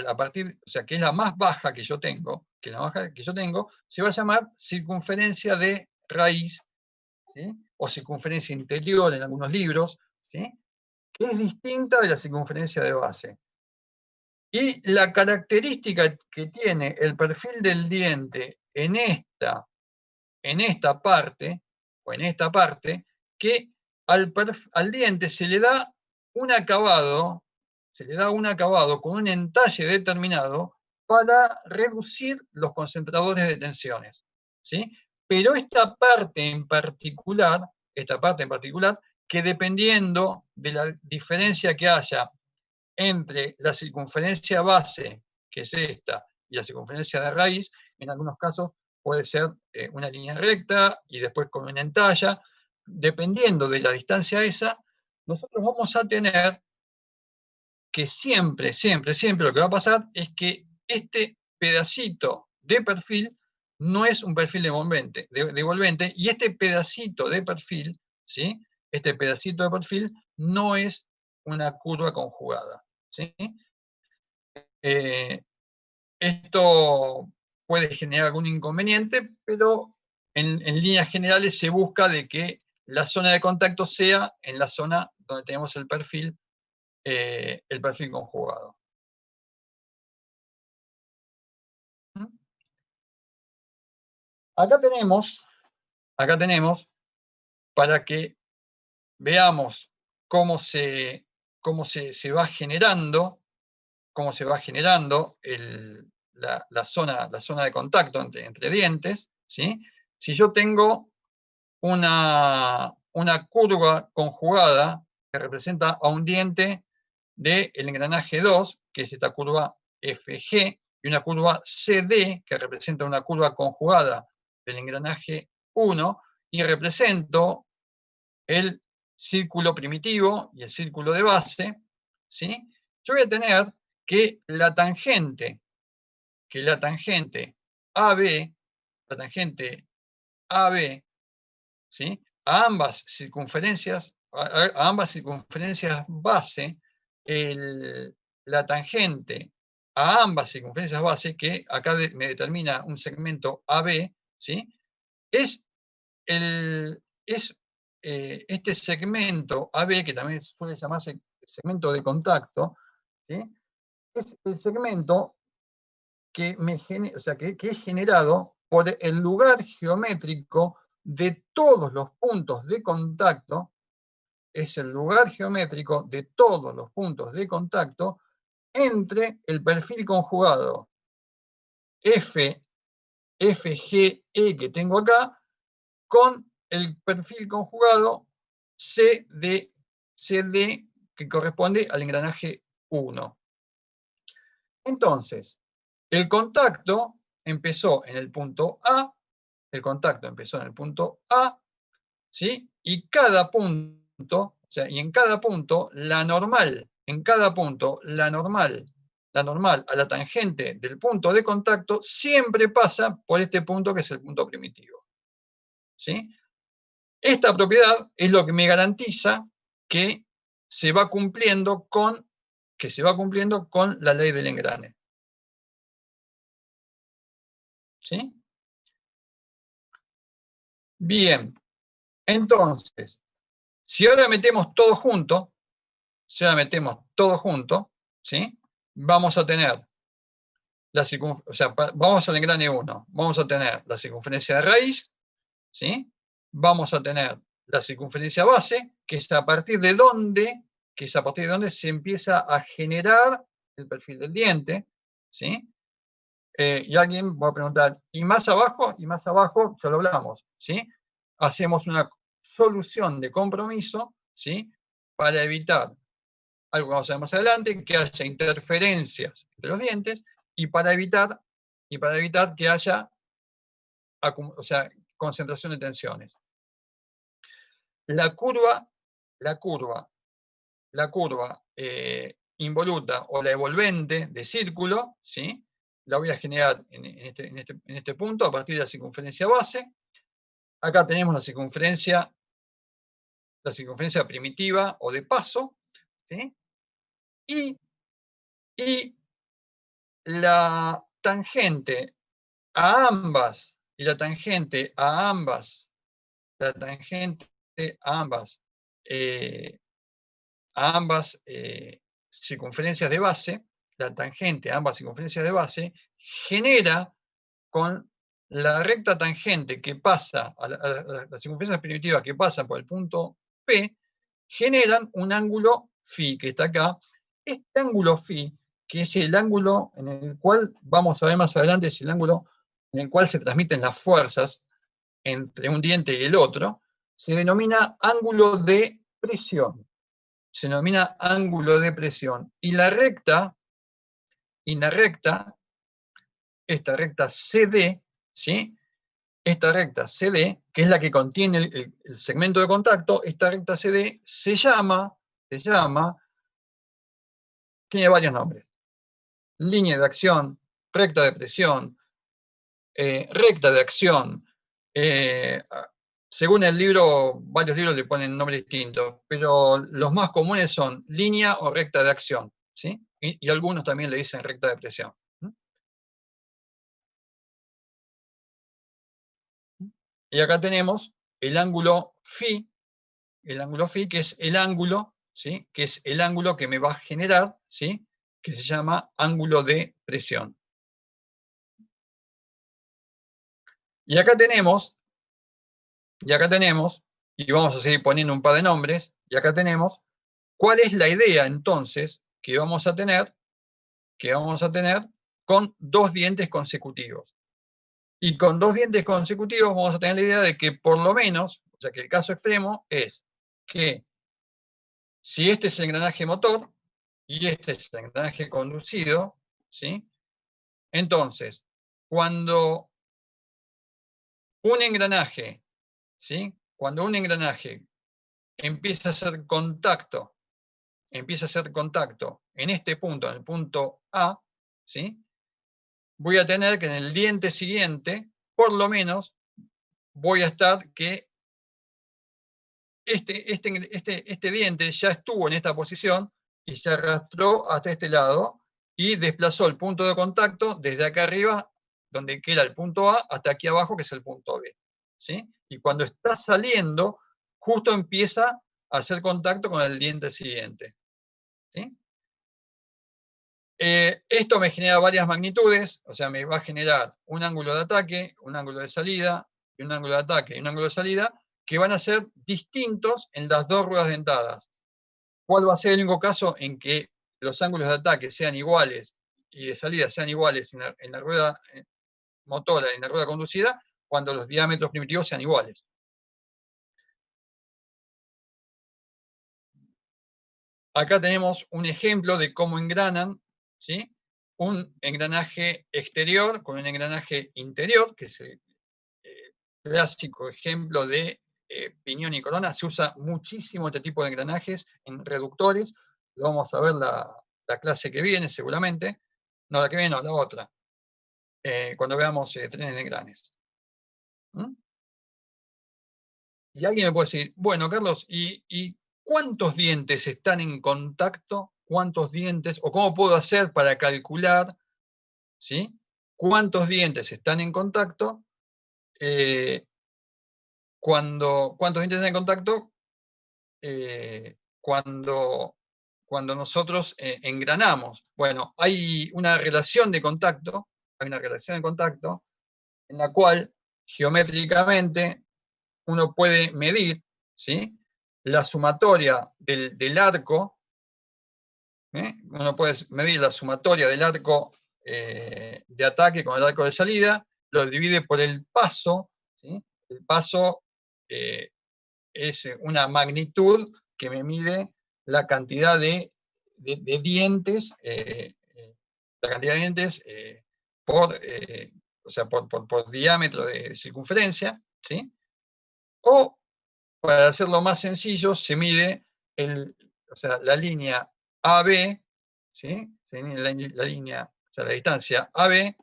a partir, o sea, que es la más baja que yo tengo, se va a llamar circunferencia de raíz, ¿sí?, o circunferencia interior en algunos libros, ¿sí?, que es distinta de la circunferencia de base. Y la característica que tiene el perfil del diente en esta parte, que al diente se le da un acabado con un entalle determinado para reducir los concentradores de tensiones, ¿sí? Pero esta parte en particular, que dependiendo de la diferencia que haya entre la circunferencia base, que es esta, y la circunferencia de raíz, en algunos casos, puede ser una línea recta y después con una entalla. Dependiendo de la distancia esa, nosotros vamos a tener que siempre, siempre, siempre lo que va a pasar es que este pedacito de perfil no es un perfil devolvente, y este pedacito de perfil, ¿sí? Este pedacito de perfil no es una curva conjugada, ¿sí? Esto puede generar algún inconveniente, pero en líneas generales se busca de que la zona de contacto sea en la zona donde tenemos el perfil conjugado. ¿Mm? Acá tenemos para que veamos cómo se va generando, la zona de contacto entre dientes, ¿sí? Si yo tengo una curva conjugada que representa a un diente del engranaje 2, que es esta curva FG, y una curva CD, que representa una curva conjugada del engranaje 1, y represento el círculo primitivo y el círculo de base, ¿sí? Yo voy a tener que la tangente AB, ¿sí? A ambas circunferencias base, la tangente a ambas circunferencias base, que acá me determina un segmento AB, ¿sí? Es este segmento AB, que también suele llamarse segmento de contacto, ¿sí? Es el segmento que es generado por el lugar geométrico de todos los puntos de contacto, es el lugar geométrico de todos los puntos de contacto entre el perfil conjugado FGE que tengo acá con el perfil conjugado CD que corresponde al engranaje 1. Entonces, el contacto empezó en el punto A, ¿sí? Y en cada punto, la normal a la tangente del punto de contacto siempre pasa por este punto que es el punto primitivo, ¿sí? Esta propiedad es lo que me garantiza que se va cumpliendo con la ley del engrane, ¿sí? Bien, entonces, si ahora metemos todo junto, ¿sí? Vamos a tener vamos al engrane 1, vamos a tener la circunferencia de raíz, ¿sí? Vamos a tener la circunferencia base, que es a partir de donde se empieza a generar el perfil del diente, ¿sí? Y alguien va a preguntar, ¿y más abajo? Y más abajo, ya lo hablamos, ¿sí? Hacemos una solución de compromiso, ¿sí? Para evitar algo que vamos a ver más adelante, que haya interferencias entre los dientes, y para evitar que haya concentración de tensiones. La curva involuta o la evolvente de círculo, ¿sí? La voy a generar en este punto a partir de la circunferencia base. Acá tenemos la circunferencia primitiva o de paso, ¿sí? Y la tangente a ambas, circunferencias de base, genera con la recta tangente que pasa, a las circunferencias primitivas que pasan por el punto P, generan un ángulo φ, que está acá. Este ángulo φ, que es el ángulo en el cual, vamos a ver más adelante, es el ángulo en el cual se transmiten las fuerzas entre un diente y el otro, se denomina ángulo de presión. Y la recta esta recta CD, ¿sí? Esta recta CD, que es la que contiene el segmento de contacto, esta recta CD se llama, tiene varios nombres: línea de acción, recta de presión, recta de acción. Según el libro, varios libros le ponen nombres distintos, pero los más comunes son línea o recta de acción, ¿sí? Y algunos también le dicen recta de presión. Y acá tenemos el ángulo phi, que es el ángulo, ¿sí? Que es el ángulo que me va a generar, ¿sí? Que se llama ángulo de presión. Y acá tenemos, y vamos a seguir poniendo un par de nombres, y acá tenemos cuál es la idea entonces que vamos a tener con dos dientes consecutivos. Y con dos dientes consecutivos vamos a tener la idea de que por lo menos, o sea que el caso extremo es que si este es el engranaje motor y este es el engranaje conducido, ¿sí? Entonces, cuando un engranaje, ¿sí? Cuando un engranaje empieza a hacer contacto en este punto, en el punto A, ¿sí? Voy a tener que en el diente siguiente, por lo menos, voy a estar que este diente ya estuvo en esta posición y se arrastró hasta este lado y desplazó el punto de contacto desde acá arriba, donde queda el punto A, hasta aquí abajo, que es el punto B. ¿Sí? Y cuando está saliendo, justo empieza a hacer contacto con el diente siguiente. ¿Sí? Esto me genera varias magnitudes, o sea, me va a generar un ángulo de ataque, un ángulo de salida, y un ángulo de ataque y un ángulo de salida, que van a ser distintos en las dos ruedas dentadas. ¿Cuál va a ser el único caso en que los ángulos de ataque sean iguales y de salida sean iguales en la rueda motora y en la rueda conducida? Cuando los diámetros primitivos sean iguales. Acá tenemos un ejemplo de cómo engranan, ¿sí? Un engranaje exterior con un engranaje interior, que es el clásico ejemplo de piñón y corona. Se usa muchísimo este tipo de engranajes en reductores. Lo vamos a ver la clase que viene, seguramente. No, la que viene, no, la otra. Cuando veamos trenes de engranes. ¿Mm? Y alguien me puede decir, bueno, Carlos, ¿y cuántos dientes están en contacto? ¿Cuántos dientes? ¿O cómo puedo hacer para calcular, ¿sí? ¿Cuántos dientes están en contacto? ¿Cuántos dientes están en contacto? Cuando nosotros engranamos. Bueno, hay una relación de contacto, en la cual geométricamente uno puede medir, ¿sí? La sumatoria del arco, uno puede medir la sumatoria del arco de ataque con el arco de salida, lo divide por el paso, ¿sí? El paso es una magnitud que me mide la cantidad de dientes, la cantidad de dientes por, o sea, por diámetro de circunferencia, ¿sí? O, para hacerlo más sencillo, se mide o sea, la línea AB, ¿sí? Se mide la línea, o sea, la distancia AB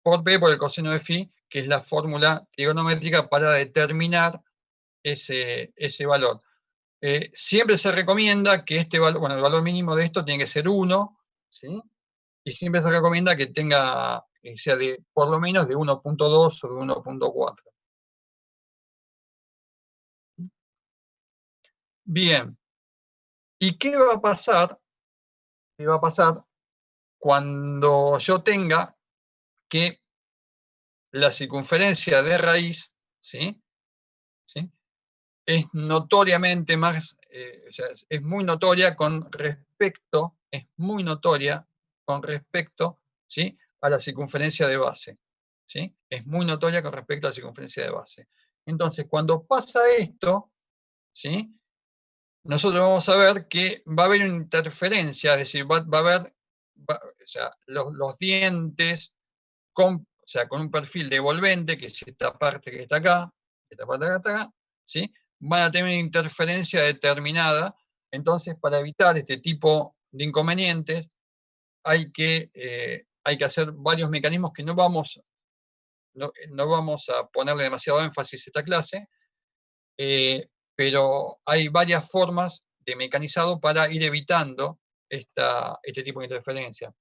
por B por el coseno de phi, que es la fórmula trigonométrica para determinar ese valor. Siempre se recomienda que este valor, bueno, el valor mínimo de esto tiene que ser 1, ¿sí? Y siempre se recomienda que tenga, que sea de por lo menos de 1.2 o de 1.4. Bien. ¿Y qué va a pasar? ¿Qué va a pasar cuando yo tenga que la circunferencia de raíz, ¿sí? ¿Sí? Es notoriamente más, o sea, es muy notoria con respecto, ¿sí? A la circunferencia de base, ¿sí? Es muy notoria con respecto a la circunferencia de base. Entonces, cuando pasa esto, ¿sí? Nosotros vamos a ver que va a haber una interferencia, es decir, va a haber, o sea, los dientes o sea, con un perfil devolvente, que es esta parte que está acá, esta parte que está acá, ¿sí? Van a tener una interferencia determinada. Entonces, para evitar este tipo de inconvenientes, hay que hacer varios mecanismos que no vamos a ponerle demasiado énfasis a esta clase, pero hay varias formas de mecanizado para ir evitando este tipo de interferencia.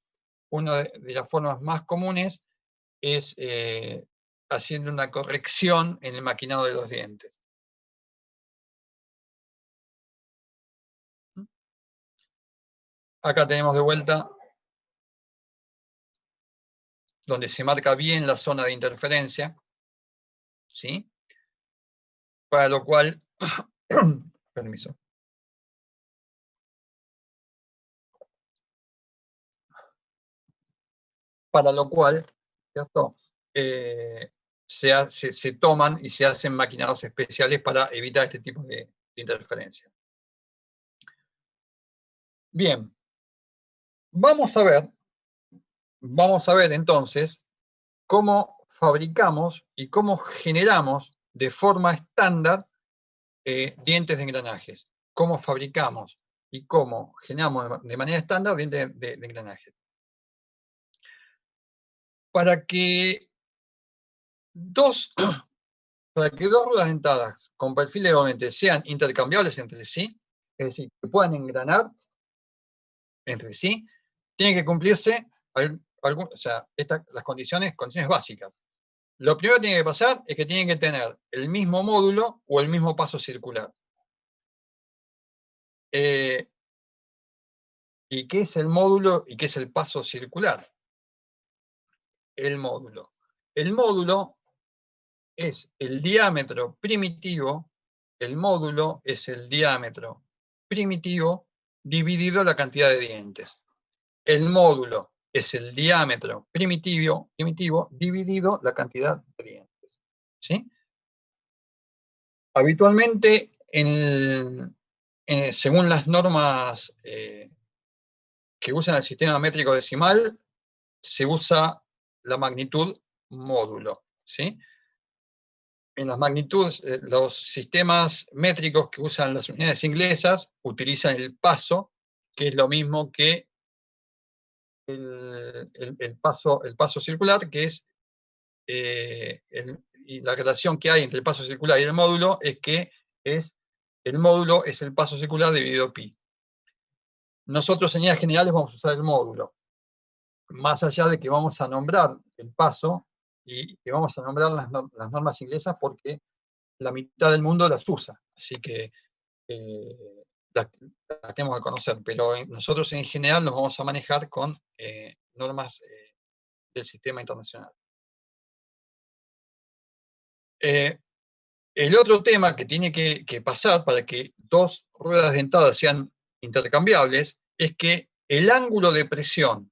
Una de las formas más comunes es haciendo una corrección en el maquinado de los dientes. Acá tenemos de vuelta donde se marca bien la zona de interferencia, ¿sí? Para lo cual, permiso. Para lo cual, ¿cierto? Se toman y se hacen maquinados especiales para evitar este tipo de interferencia. Bien, vamos a ver entonces cómo fabricamos y cómo generamos de forma estándar dientes de engranajes. Cómo fabricamos y cómo generamos de manera estándar dientes de engranajes. Para que dos ruedas dentadas con perfil de devolvente sean intercambiables entre sí, es decir, que puedan engranar entre sí, tiene que cumplirse las condiciones básicas. Lo primero que tiene que pasar es que tienen que tener el mismo módulo o el mismo paso circular. ¿Y qué es el módulo y qué es el paso circular? El módulo. El módulo es el diámetro primitivo, el módulo es el diámetro primitivo dividido la cantidad de dientes. El módulo es el diámetro primitivo dividido la cantidad de dientes. ¿Sí? Habitualmente, según las normas que usan el sistema métrico decimal, se usa la magnitud módulo. ¿Sí? En las magnitudes, los sistemas métricos que usan las unidades inglesas utilizan el paso, que es lo mismo que el paso circular, que es y la relación que hay entre el paso circular y el módulo es que el módulo es el paso circular dividido pi. Nosotros en líneas generales vamos a usar el módulo, más allá de que vamos a nombrar el paso y que vamos a nombrar las normas inglesas porque la mitad del mundo las usa, así que las tenemos que conocer, pero nosotros en general nos vamos a manejar con normas del sistema internacional. El otro tema que tiene que pasar para que dos ruedas dentadas sean intercambiables es que el ángulo de presión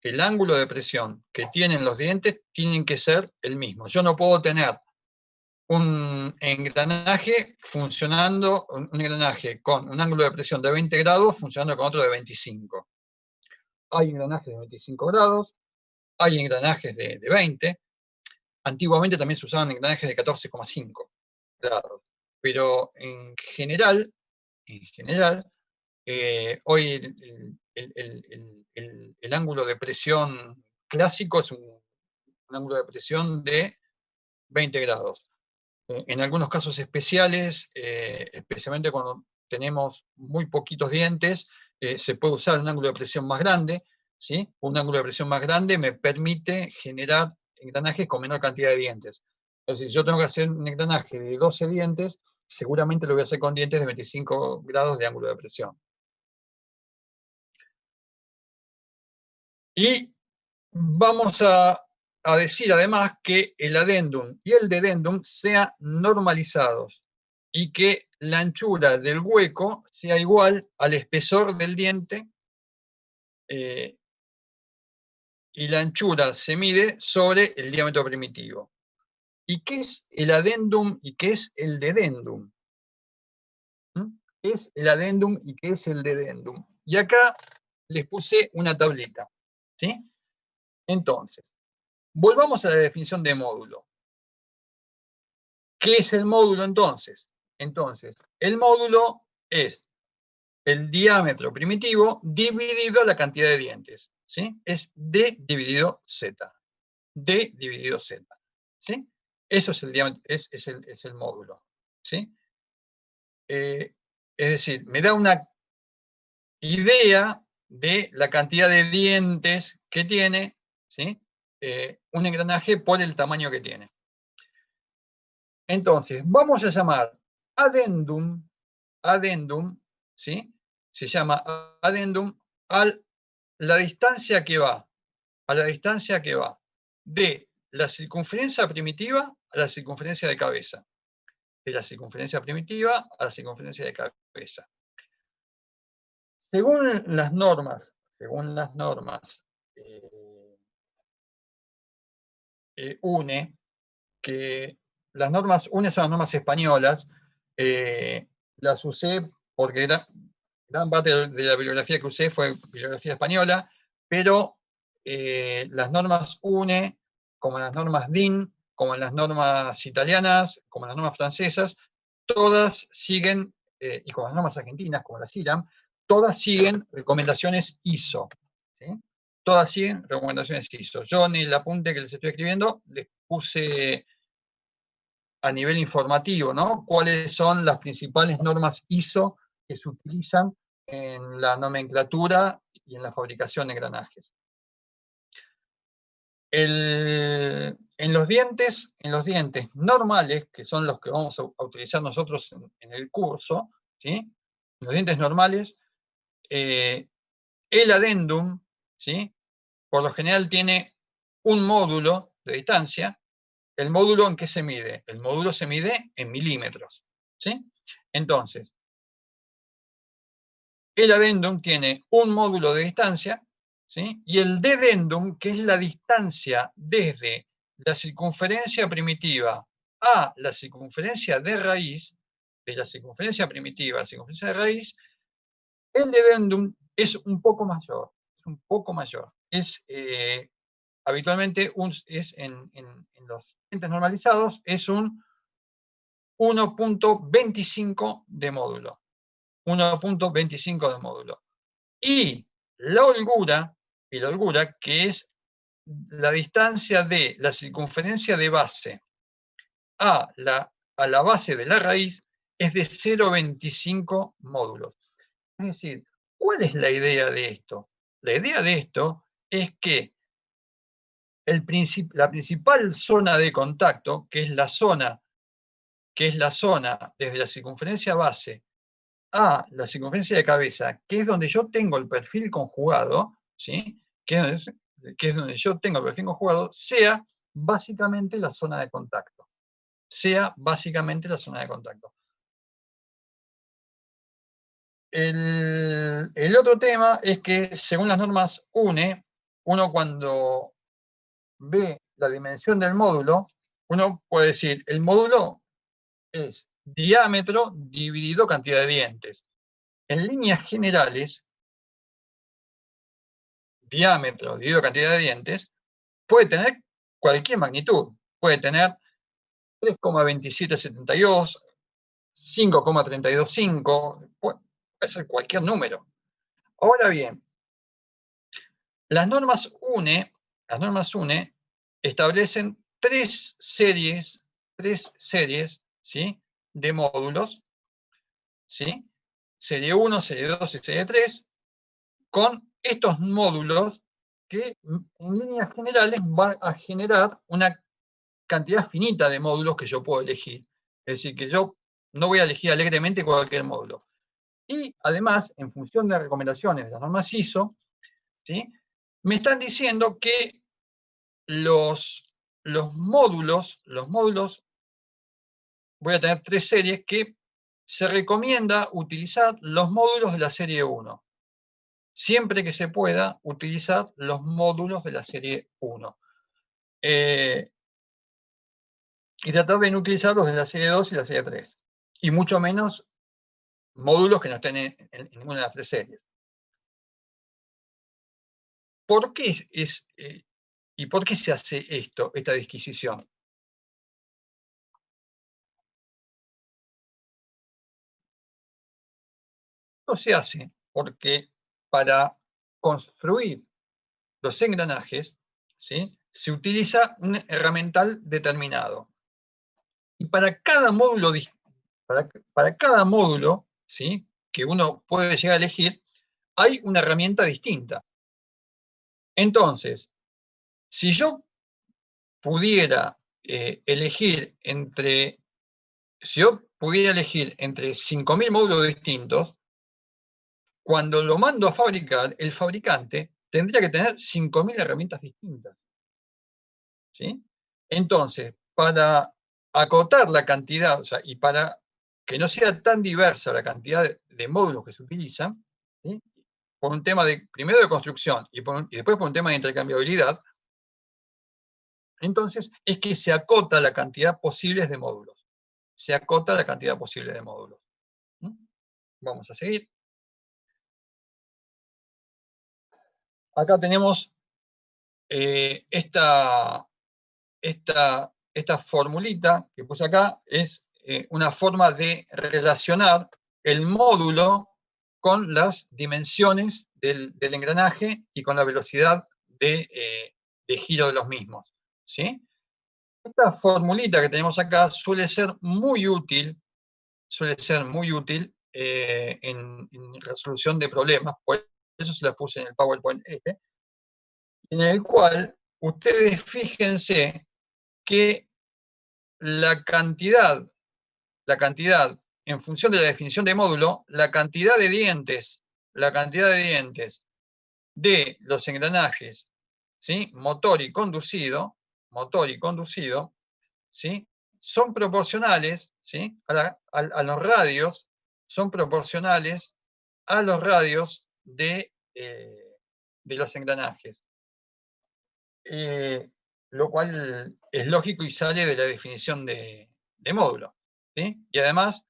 que tienen los dientes tienen que ser el mismo. Yo no puedo tener un engranaje un engranaje con un ángulo de presión de 20 grados funcionando con otro de 25. Hay engranajes de 25 grados, hay engranajes de 20. Antiguamente también se usaban engranajes de 14,5 grados. Pero en general, hoy el ángulo de presión clásico es un ángulo de presión de 20 grados. En algunos casos especiales, especialmente cuando tenemos muy poquitos dientes, se puede usar un ángulo de presión más grande. ¿Sí? Un ángulo de presión más grande me permite generar engranajes con menor cantidad de dientes. Es decir, yo tengo que hacer un engranaje de 12 dientes, seguramente lo voy a hacer con dientes de 25 grados de ángulo de presión. Y vamos a decir además que el adendum y el dedendum sean normalizados y que la anchura del hueco sea igual al espesor del diente y la anchura se mide sobre el diámetro primitivo. ¿Y qué es el adendum y qué es el dedendum? ¿Qué es el adendum y qué es el dedendum? Y acá les puse una tablita. ¿Sí? Entonces, Volvamos a la definición de módulo. ¿Qué es el módulo entonces? Entonces, el módulo es el diámetro primitivo dividido la cantidad de dientes, ¿sí? Es D dividido Z. D dividido Z, ¿sí? Eso es el diámetro, es el módulo, ¿sí? Es decir, me da una idea de la cantidad de dientes que tiene, ¿sí? Un engranaje por el tamaño que tiene. Entonces, vamos a llamar adendum, ¿sí? Se llama adendum a la distancia que va, de la circunferencia primitiva a la circunferencia de cabeza. De la circunferencia primitiva a la circunferencia de cabeza. Según las normas, UNE, que las normas UNE son las normas españolas, las usé porque gran parte de la bibliografía que usé fue bibliografía española, pero las normas UNE, como las normas DIN, como las normas italianas, como las normas francesas, todas siguen, y como las normas argentinas, como las IRAM, todas siguen recomendaciones ISO. ¿Sí? Todas siguen recomendaciones ISO. Yo en el apunte que les estoy escribiendo les puse a nivel informativo, ¿no? ¿Cuáles son las principales normas ISO que se utilizan en la nomenclatura y en la fabricación de engranajes? En los dientes normales, que son los que vamos a utilizar nosotros en el curso, ¿sí? En los dientes normales, el adendum, ¿sí? Por lo general tiene un módulo de distancia. ¿El módulo en qué se mide? El módulo se mide en milímetros, ¿sí? Entonces, el adendum tiene un módulo de distancia, ¿sí? Y el dedendum, que es la distancia desde la circunferencia primitiva a la circunferencia de raíz, de la circunferencia primitiva a la circunferencia de raíz, el dedendum es un poco mayor, habitualmente en los dientes normalizados es un 1.25 de módulo. 1.25 de módulo. Y la holgura, que es la distancia de la circunferencia de base a la base de la raíz, es de 0.25 módulos. Es decir, ¿cuál es la idea de esto? La idea de esto es que la principal zona de contacto, que es la zona desde la circunferencia base a la circunferencia de cabeza, que es donde yo tengo el perfil conjugado, ¿sí? que es donde yo tengo el perfil conjugado, sea básicamente la zona de contacto. El otro tema es que, según las normas UNE, uno cuando ve la dimensión del módulo, uno puede decir, el módulo es diámetro dividido cantidad de dientes. En líneas generales, diámetro dividido cantidad de dientes puede tener cualquier magnitud. Puede tener 3,2772, 5,325, puede ser cualquier número. Ahora bien, las normas UNE establecen tres series, ¿sí? De módulos, ¿sí? Serie 1, serie 2 y serie 3, con estos módulos que en líneas generales va a generar una cantidad finita de módulos que yo puedo elegir. Es decir, que yo no voy a elegir alegremente cualquier módulo. Y además, en función de recomendaciones de las normas ISO, ¿sí? Me están diciendo que los módulos, voy a tener tres series que se recomienda utilizar los módulos de la serie 1. Siempre que se pueda utilizar los módulos de la serie 1. Y tratar de no utilizar los de la serie 2 y la serie 3. Y mucho menos módulos que no estén en ninguna de las tres series. ¿Por qué ¿Y por qué se hace esto, esta disquisición? Esto se hace porque para construir los engranajes, ¿sí?, se utiliza un herramental determinado. Y para cada módulo, ¿sí?, que uno puede llegar a elegir, hay una herramienta distinta. Entonces, si yo pudiera elegir entre, si yo pudiera elegir entre 5.000 módulos distintos, cuando lo mando a fabricar, el fabricante tendría que tener 5.000 herramientas distintas, ¿sí? Entonces, para acotar la cantidad, o sea, y para que no sea tan diversa la cantidad de módulos que se utilizan, ¿sí?, por un tema de, primero de construcción y después por un tema de intercambiabilidad, entonces es que se acota la cantidad posible de módulos. Se acota la cantidad posible de módulos. ¿Mm? Vamos a seguir. Acá tenemos esta formulita que puse acá, es una forma de relacionar el módulo con las dimensiones del engranaje y con la velocidad de giro de los mismos, ¿sí? Esta formulita que tenemos acá suele ser muy útil en resolución de problemas, por eso se la puse en el PowerPoint este, en el cual ustedes fíjense que la cantidad, en función de la definición de módulo, la cantidad de dientes de los engranajes, ¿sí?, motor y conducido, ¿sí?, son proporcionales, ¿sí?, a los radios, son proporcionales a los radios de los engranajes. Lo cual es lógico y sale de la definición de módulo, ¿sí? Y además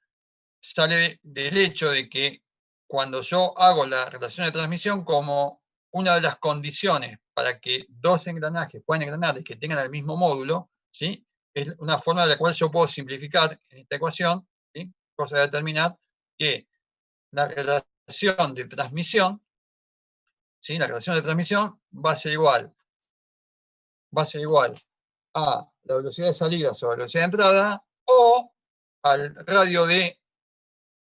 sale del hecho de que cuando yo hago la relación de transmisión, como una de las condiciones para que dos engranajes puedan engranar y que tengan el mismo módulo, ¿sí?, es una forma de la cual yo puedo simplificar en esta ecuación, ¿sí?, cosa de determinar que la relación de transmisión, ¿sí?, la relación de transmisión va a ser igual a la velocidad de salida sobre la velocidad de entrada o al radio de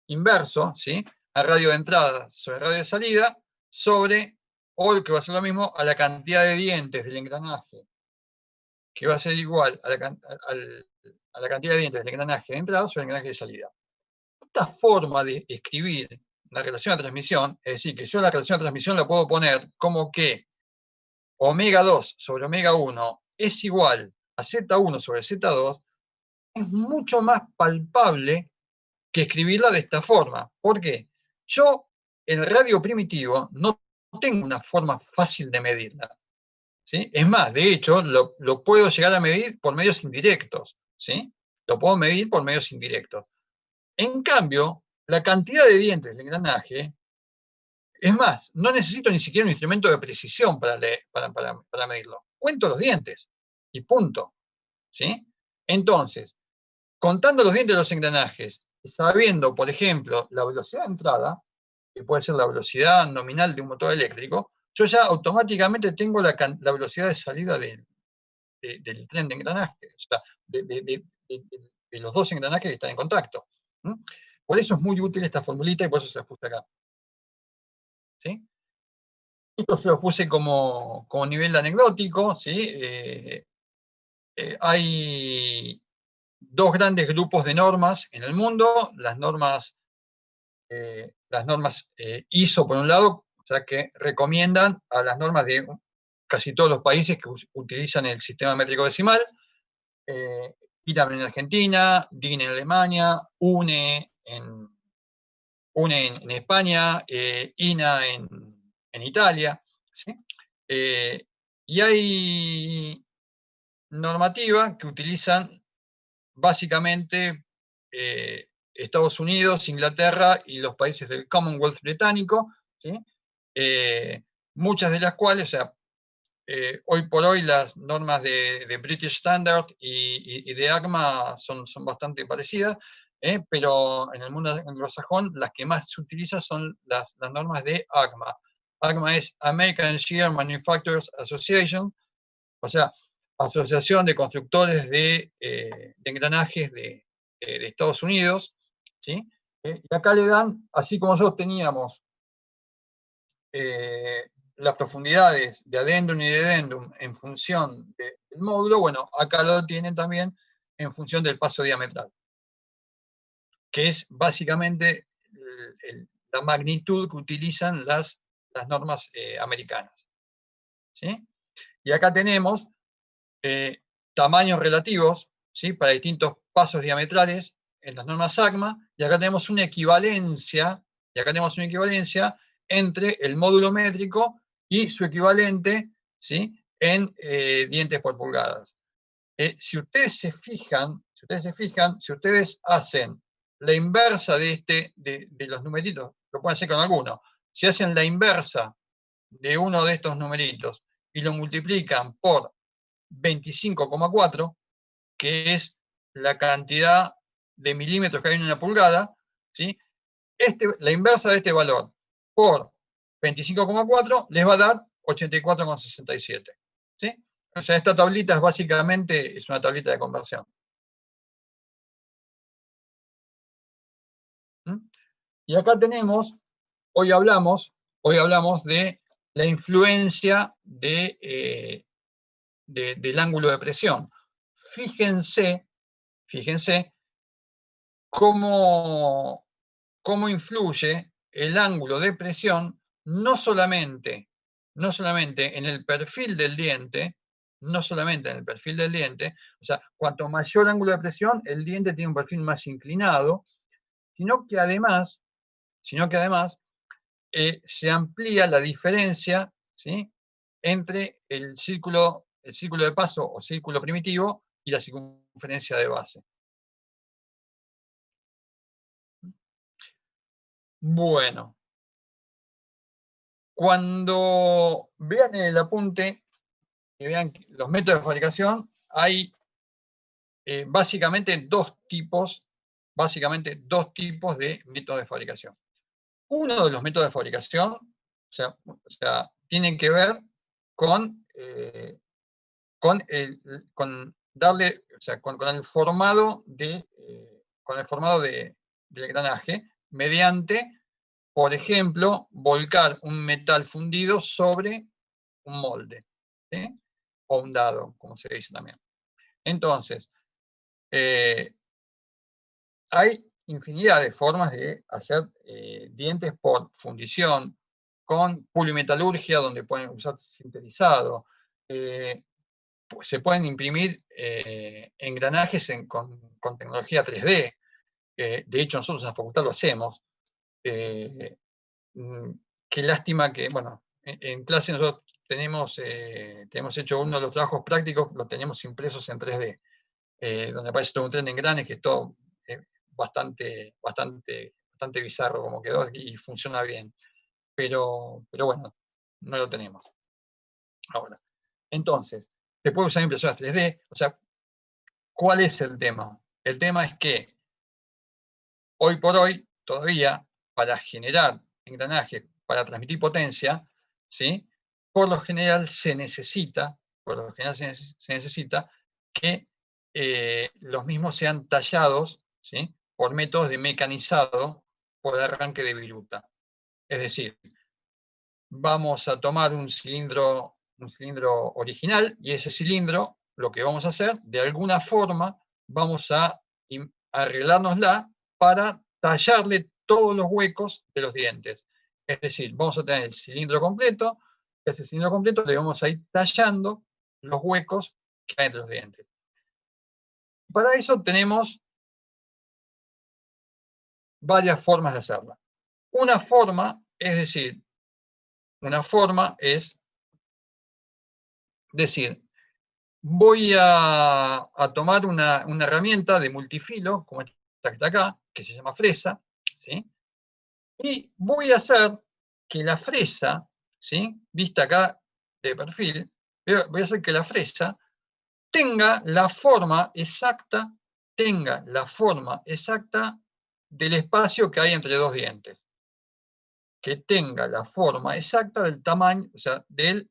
inverso, ¿sí?, al radio de entrada sobre el radio de salida, sobre, o que va a ser lo mismo, a la cantidad de dientes del engranaje, que va a ser igual a la cantidad de dientes del engranaje de entrada sobre el engranaje de salida. Esta forma de escribir la relación de transmisión, es decir, que yo la relación de transmisión la puedo poner como que omega 2 sobre omega 1 es igual a Z1 sobre Z2, es mucho más palpable que escribirla de esta forma. ¿Por qué? Yo, en el radio primitivo, no tengo una forma fácil de medirla, ¿sí? Es más, de hecho, lo puedo llegar a medir por medios indirectos, ¿sí? Lo puedo medir por medios indirectos. En cambio, la cantidad de dientes del engranaje, es más, no necesito ni siquiera un instrumento de precisión para medirlo. Cuento los dientes y punto, ¿sí? Entonces, contando los dientes de los engranajes, sabiendo, por ejemplo, la velocidad de entrada, que puede ser la velocidad nominal de un motor eléctrico, yo ya automáticamente tengo la velocidad de salida del tren de engranaje, o sea, de los dos engranajes que están en contacto. ¿Mm? Por eso es muy útil esta formulita y por eso se la puse acá, ¿sí? Esto se lo puse como nivel anecdótico, ¿sí? Hay dos grandes grupos de normas en el mundo, las normas ISO por un lado, o sea, que recomiendan a las normas de casi todos los países que utilizan el sistema métrico decimal, IRAM en Argentina, DIN en Alemania, UNE en España, INA en Italia, ¿sí? Y hay normativa que utilizan básicamente Estados Unidos, Inglaterra y los países del Commonwealth británico, ¿sí? Muchas de las cuales, o sea, hoy por hoy las normas de British Standard y de ACMA son bastante parecidas, pero en el mundo anglosajón las que más se utilizan son las normas de ACMA. ACMA es American Shear Manufacturers Association, o sea, Asociación de Constructores de Engranajes de Estados Unidos, ¿sí? Y acá le dan, así como nosotros teníamos las profundidades de adendum y de edendum en función del módulo, bueno, acá lo tienen también en función del paso diametral, que es básicamente la magnitud que utilizan las normas americanas, ¿sí? Y acá tenemos tamaños relativos, ¿sí? Para distintos pasos diametrales en las normas ACMA, y acá tenemos una equivalencia, entre el módulo métrico y su equivalente, ¿sí? En dientes por pulgadas. Si ustedes se fijan, si ustedes hacen la inversa de los numeritos, lo pueden hacer con alguno, si hacen la inversa de uno de estos numeritos y lo multiplican por 25,4, que es la cantidad de milímetros que hay en una pulgada, ¿sí? La inversa de este valor por 25,4 les va a dar 84,67. ¿Sí? O sea, esta tablita es una tablita de conversión. ¿Mm? Y acá tenemos, hoy hablamos de la influencia del ángulo de presión. Fíjense cómo influye el ángulo de presión no solamente en el perfil del diente, o sea, cuanto mayor ángulo de presión, el diente tiene un perfil más inclinado, sino que además se amplía la diferencia, ¿sí? Entre el círculo de paso o círculo primitivo y la circunferencia de base. Bueno, cuando vean el apunte y vean los métodos de fabricación, hay básicamente dos tipos de métodos de fabricación. Uno de los métodos de fabricación, o sea tienen que ver con darle, o sea, con el formado del engranaje mediante, por ejemplo, volcar un metal fundido sobre un molde, ¿sí? O un dado, como se dice también. Entonces, hay infinidad de formas de hacer dientes por fundición, con pulimetalurgia, donde pueden usar sinterizado. Se pueden imprimir engranajes con tecnología 3D. De hecho, nosotros en la facultad lo hacemos. Qué lástima que, bueno, en clase nosotros tenemos hecho uno de los trabajos prácticos, lo tenemos impresos en 3D, donde aparece todo un tren de engranes, que es todo bastante bizarro como quedó y funciona bien. Pero bueno, no lo tenemos ahora. Entonces, se puede usar impresoras 3D, o sea, ¿cuál es el tema? El tema es que hoy por hoy, todavía, para generar engranajes, para transmitir potencia, ¿sí? Por lo general se necesita que los mismos sean tallados, ¿sí? Por métodos de mecanizado por arranque de viruta. Es decir, vamos a tomar un cilindro original, y ese cilindro, lo que vamos a hacer, de alguna forma, vamos a arreglárnosla para tallarle todos los huecos de los dientes. Es decir, vamos a tener el cilindro completo, ese cilindro completo le vamos a ir tallando los huecos que hay entre los dientes. Para eso tenemos varias formas de hacerla. Una forma es decir, voy a tomar una herramienta de multifilo, como esta que está acá, que se llama fresa, ¿sí? Y voy a hacer que la fresa, ¿sí? Vista acá de perfil, voy a hacer que la fresa tenga la forma exacta del espacio que hay entre dos dientes. Que tenga la forma exacta del tamaño, o sea, del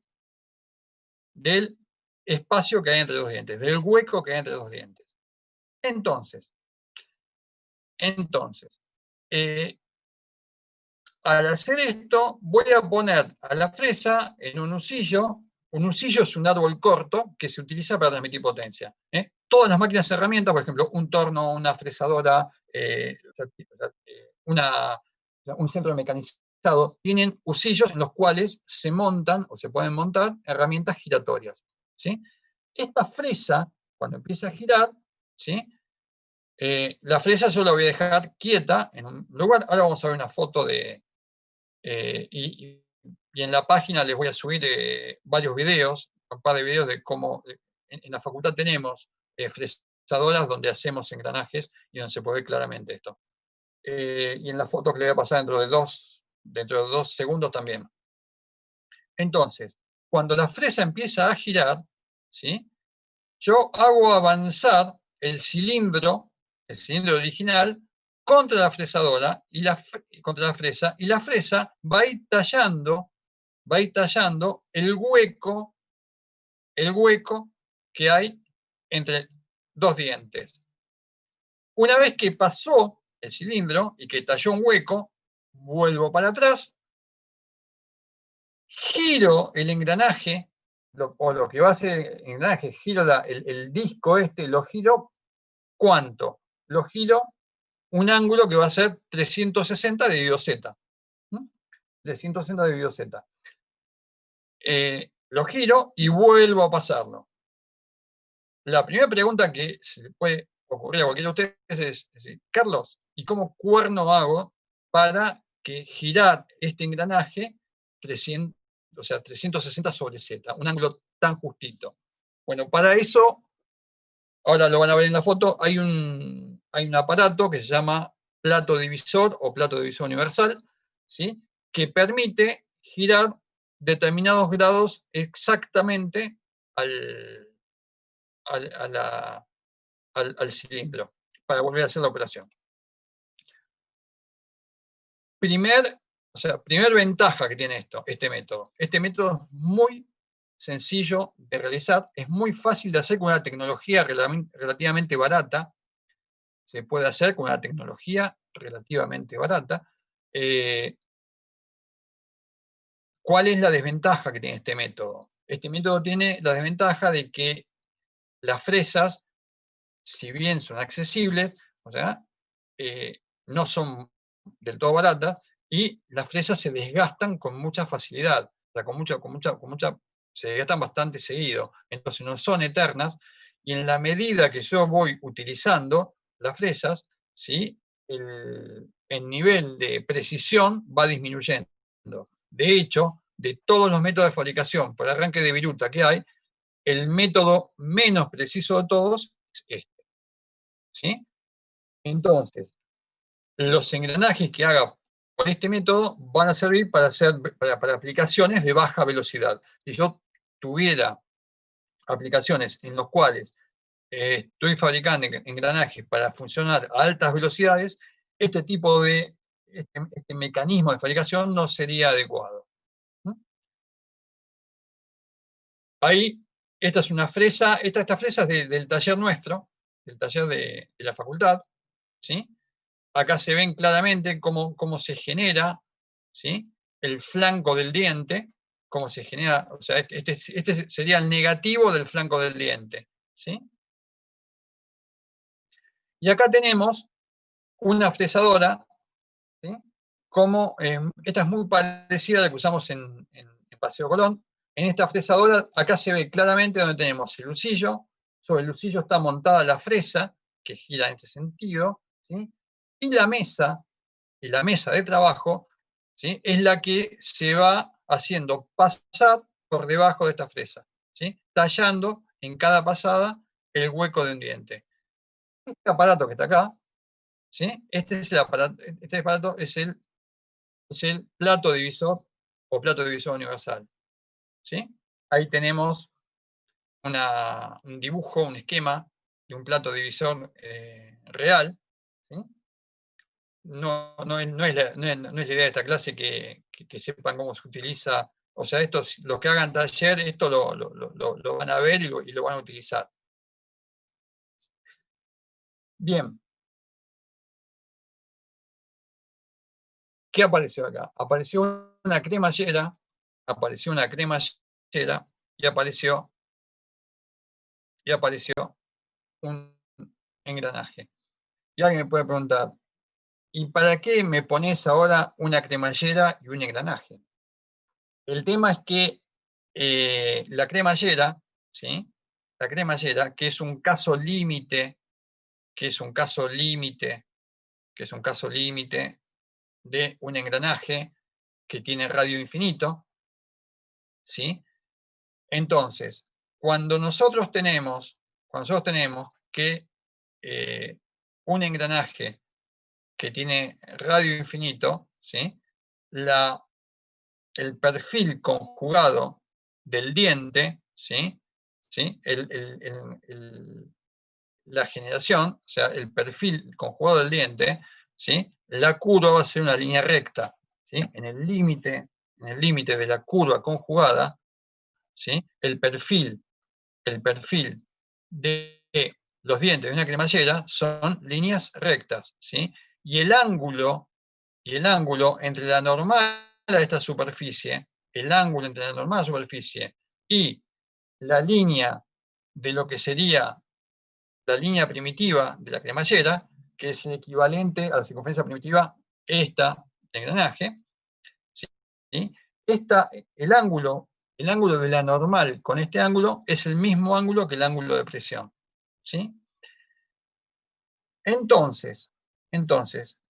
espacio que hay entre dos dientes, del hueco que hay entre dos dientes. Entonces, al hacer esto, voy a poner a la fresa en un husillo. Un husillo es un árbol corto que se utiliza para transmitir potencia. Todas las máquinas herramientas, por ejemplo, un torno, una fresadora, un centro mecanizado, tienen husillos en los cuales se montan o se pueden montar herramientas giratorias. ¿Sí? Esta fresa, cuando empieza a girar, ¿sí? La fresa yo la voy a dejar quieta en un lugar. Ahora vamos a ver una foto de... y en la página les voy a subir varios videos, un par de videos de cómo en la facultad tenemos fresadoras donde hacemos engranajes y donde se puede ver claramente esto. Y en la foto que le voy a pasar dentro de dos segundos también. Entonces, cuando la fresa empieza a girar, ¿sí? Yo hago avanzar el cilindro original contra la fresadora contra la fresa, y la fresa va a ir tallando el hueco que hay entre dos dientes. Una vez que pasó el cilindro y que talló un hueco, vuelvo para atrás, giro el engranaje, o lo que va a hacer el engranaje, giro el disco lo giro. ¿Cuánto? Lo giro un ángulo que va a ser 360 dividido Z. 360 dividido Z. Lo giro y vuelvo a pasarlo. La primera pregunta que se le puede ocurrir a cualquiera de ustedes es Carlos, ¿y cómo cuerno hago para que girar este engranaje 360 sobre Z, un ángulo tan justito? Bueno, para eso, ahora lo van a ver en la foto, hay un aparato que se llama plato divisor o plato divisor universal, ¿sí? Que permite girar determinados grados exactamente al cilindro para volver a hacer la operación. Primer ventaja que tiene este método. Este método es muy sencillo de realizar, es muy fácil de hacer con una tecnología relativamente barata. Se puede hacer con una tecnología relativamente barata. ¿Cuál es la desventaja que tiene este método? Este método tiene la desventaja de que las fresas, si bien son accesibles, o sea, no son del todo baratas, y las fresas se desgastan con mucha facilidad, o sea, se desgastan bastante seguido, entonces no son eternas, y en la medida que yo voy utilizando las fresas, ¿sí? el nivel de precisión va disminuyendo. De hecho, de todos los métodos de fabricación por arranque de viruta que hay, el método menos preciso de todos es este. ¿Sí? Entonces, los engranajes que haga por este método van a servir para aplicaciones de baja velocidad. Si yo tuviera aplicaciones en las cuales estoy fabricando engranajes para funcionar a altas velocidades, este tipo de este mecanismo de fabricación no sería adecuado. Ahí, esta es una fresa, esta fresa es del taller nuestro, del taller de la facultad, ¿sí? Acá se ven claramente cómo se genera, ¿sí? El flanco del diente, cómo se genera, o sea, este sería el negativo del flanco del diente, ¿sí? Y acá tenemos una fresadora, ¿sí? Esta es muy parecida a la que usamos en Paseo Colón. En esta fresadora, acá se ve claramente donde tenemos el husillo, sobre el husillo está montada la fresa, que gira en este sentido, ¿sí? Y la mesa de trabajo, ¿sí? Es la que se va haciendo pasar por debajo de esta fresa, ¿sí? Tallando en cada pasada el hueco de un diente. Este aparato que está acá, ¿sí? Este aparato es el plato divisor o plato divisor universal, ¿sí? Ahí tenemos un dibujo, un esquema de un plato divisor real, ¿sí? No es la idea de esta clase que sepan cómo se utiliza. O sea, los que hagan taller, esto lo van a ver y lo van a utilizar. Bien. ¿Qué apareció acá? Apareció una cremallera y apareció un engranaje. Y alguien me puede preguntar, ¿y para qué me pones ahora una cremallera y un engranaje? El tema es que la cremallera, ¿sí? La cremallera, que es un caso límite, de un engranaje que tiene radio infinito, ¿sí? Entonces, cuando nosotros tenemos que un engranaje que tiene radio infinito, ¿sí? El perfil conjugado del diente, ¿sí? ¿Sí? La generación, o sea, el perfil conjugado del diente, ¿sí? La curva va a ser una línea recta, ¿sí? En el límite de la curva conjugada, ¿sí? El perfil de los dientes de una cremallera son líneas rectas, ¿sí? Y el ángulo entre la normal a esta superficie, y la línea de lo que sería la línea primitiva de la cremallera, que es el equivalente a la circunferencia primitiva esta de engranaje, ¿sí? El ángulo de la normal con este ángulo es el mismo ángulo que el ángulo de presión, ¿sí? Entonces,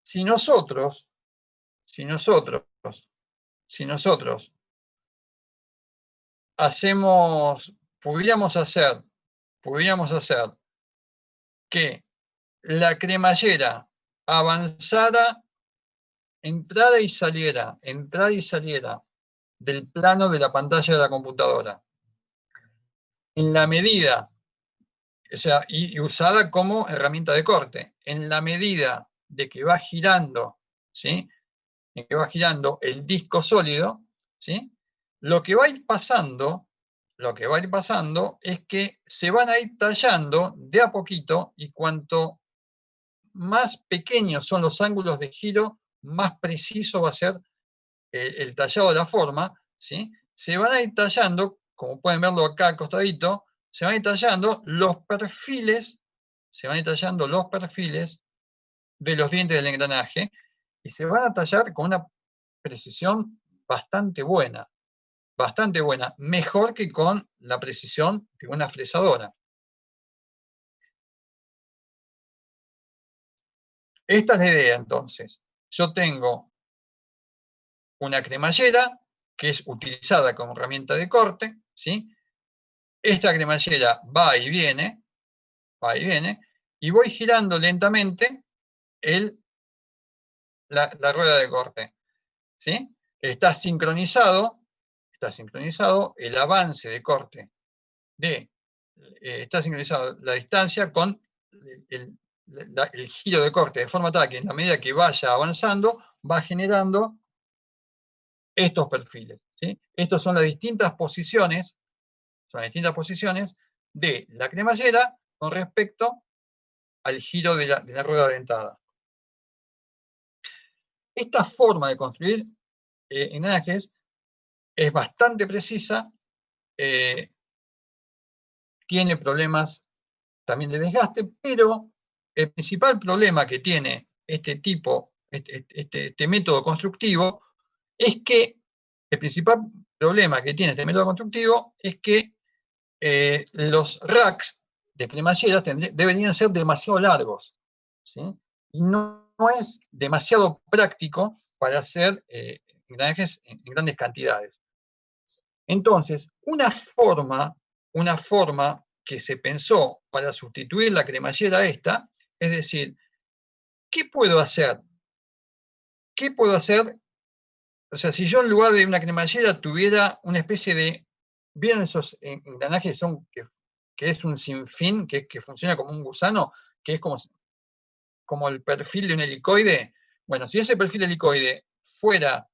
si nosotros pudiéramos hacer que la cremallera avanzara, entrara y saliera del plano de la pantalla de la computadora, en la medida, o sea, y usada como herramienta de corte, en la medida de que va girando, ¿sí? En que va girando el disco sólido, ¿sí? Lo que va a ir pasando es que se van a ir tallando de a poquito, y cuanto más pequeños son los ángulos de giro, más preciso va a ser el tallado de la forma, ¿sí? Se van a ir tallando, como pueden verlo acá al costadito, se van a ir tallando los perfiles de los dientes del engranaje, y se van a tallar con una precisión bastante buena, mejor que con la precisión de una fresadora. Esta es la idea, entonces. Yo tengo una cremallera que es utilizada como herramienta de corte, ¿sí? Esta cremallera va y viene, y voy girando lentamente la rueda de corte, ¿sí? Está sincronizado el avance de corte está sincronizado la distancia con el, el giro de corte, de forma tal que en la medida que vaya avanzando, va generando estos perfiles, ¿sí? Estas son las distintas posiciones de la cremallera con respecto al giro de la rueda dentada. Esta forma de construir engranajes es bastante precisa, tiene problemas también de desgaste, pero el principal problema que tiene este método constructivo es que los racks de cremalleras deberían ser demasiado largos, ¿sí? Y no es demasiado práctico para hacer engranajes en grandes cantidades. Entonces, una forma que se pensó para sustituir la cremallera esta, es decir, ¿qué puedo hacer? O sea, si yo en lugar de una cremallera tuviera una especie de, ¿vieron esos engranajes que que es un sinfín, que funciona como un gusano, que es como el perfil de un helicoide. Bueno, si ese perfil de helicoide fuera,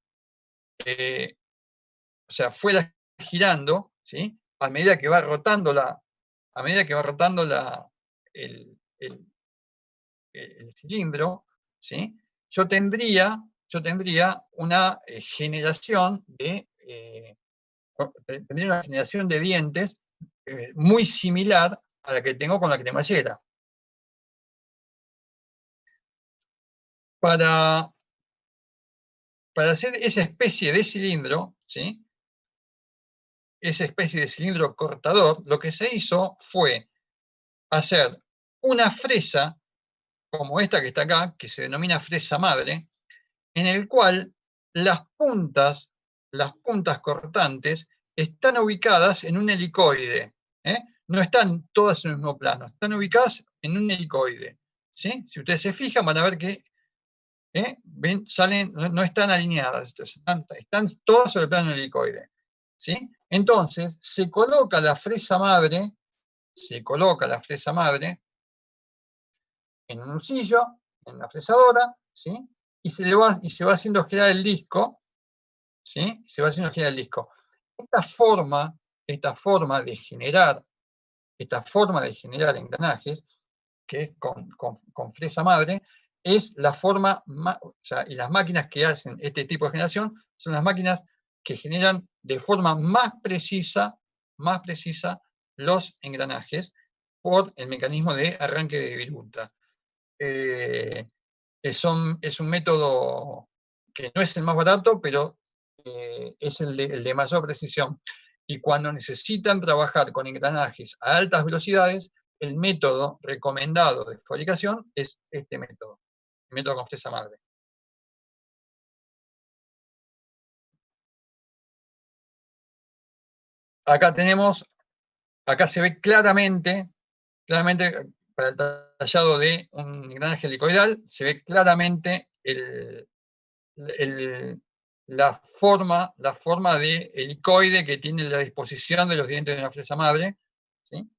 fuera girando, ¿sí? A medida que va rotando el, el- el cilindro, ¿sí? Yo tendría una generación de dientes muy similar a la que tengo con la cremallera. Para hacer esa especie de cilindro, ¿sí? Esa especie de cilindro cortador, lo que se hizo fue hacer una fresa como esta que está acá, que se denomina fresa madre, en el cual las puntas cortantes están ubicadas en un helicoide. No están todas en el mismo plano, están ubicadas en un helicoide. ¿Sí? Si ustedes se fijan, van a ver que ven, salen, no están alineadas, están todas sobre el plano del helicoide. ¿Sí? Entonces, se coloca la fresa madre en un bolsillo, en una fresadora, ¿sí? Y se va haciendo girar el disco, ¿sí? Se va haciendo girar el disco. Esta forma de generar engranajes, que es con fresa madre, es la forma, y las máquinas que hacen este tipo de generación son las máquinas que generan de forma más precisa los engranajes por el mecanismo de arranque de viruta. Es un método que no es el más barato, pero es el de mayor precisión. Y cuando necesitan trabajar con engranajes a altas velocidades, el método recomendado de fabricación es este método, el método con fresa madre. Acá se ve claramente para el tallado de un engranaje helicoidal, se ve claramente la forma de helicoide que tiene la disposición de los dientes de una fresa madre. ¿Sí?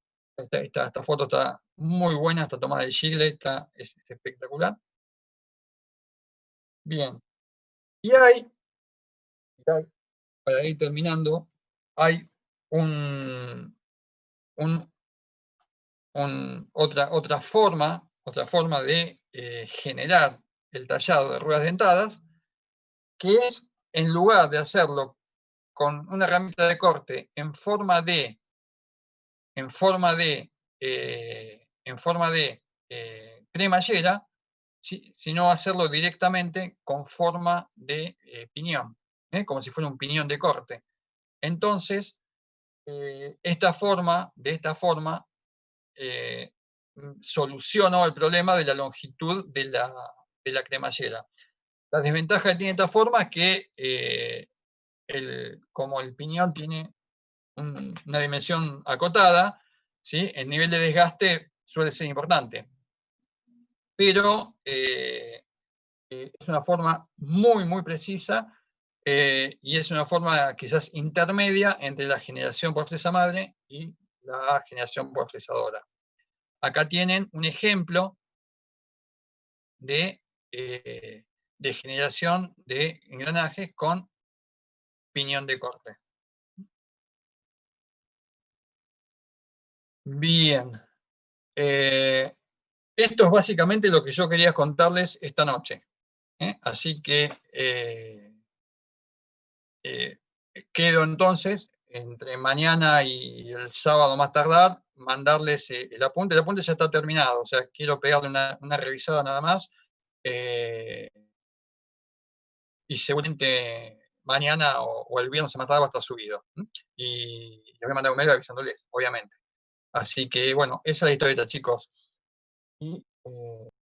Esta foto está muy buena, está tomada de Chile, es espectacular. Bien. Y para ir terminando, hay otra forma de generar el tallado de ruedas dentadas, que es, en lugar de hacerlo con una herramienta de corte en forma de cremallera, sino hacerlo directamente con forma de piñón, como si fuera un piñón de corte. Entonces, de esta forma, soluciono el problema de la longitud de la cremallera. La desventaja que tiene esta forma es que, como el piñón tiene una dimensión acotada, ¿sí? El nivel de desgaste suele ser importante. Pero es una forma muy, muy precisa y es una forma quizás intermedia entre la generación por fresa madre y la generación por fresadora. Acá tienen un ejemplo de generación de engranajes con piñón de corte. Bien. Esto es básicamente lo que yo quería contarles esta noche. Así que quedo entonces, entre mañana y el sábado más tardar, mandarles el apunte. El apunte ya está terminado, o sea, quiero pegarle una revisada nada más. Y seguramente mañana o el viernes más tarde va a estar subido. Y les voy a mandar un mail avisándoles, obviamente. Así que, bueno, esa es la historieta, chicos. Y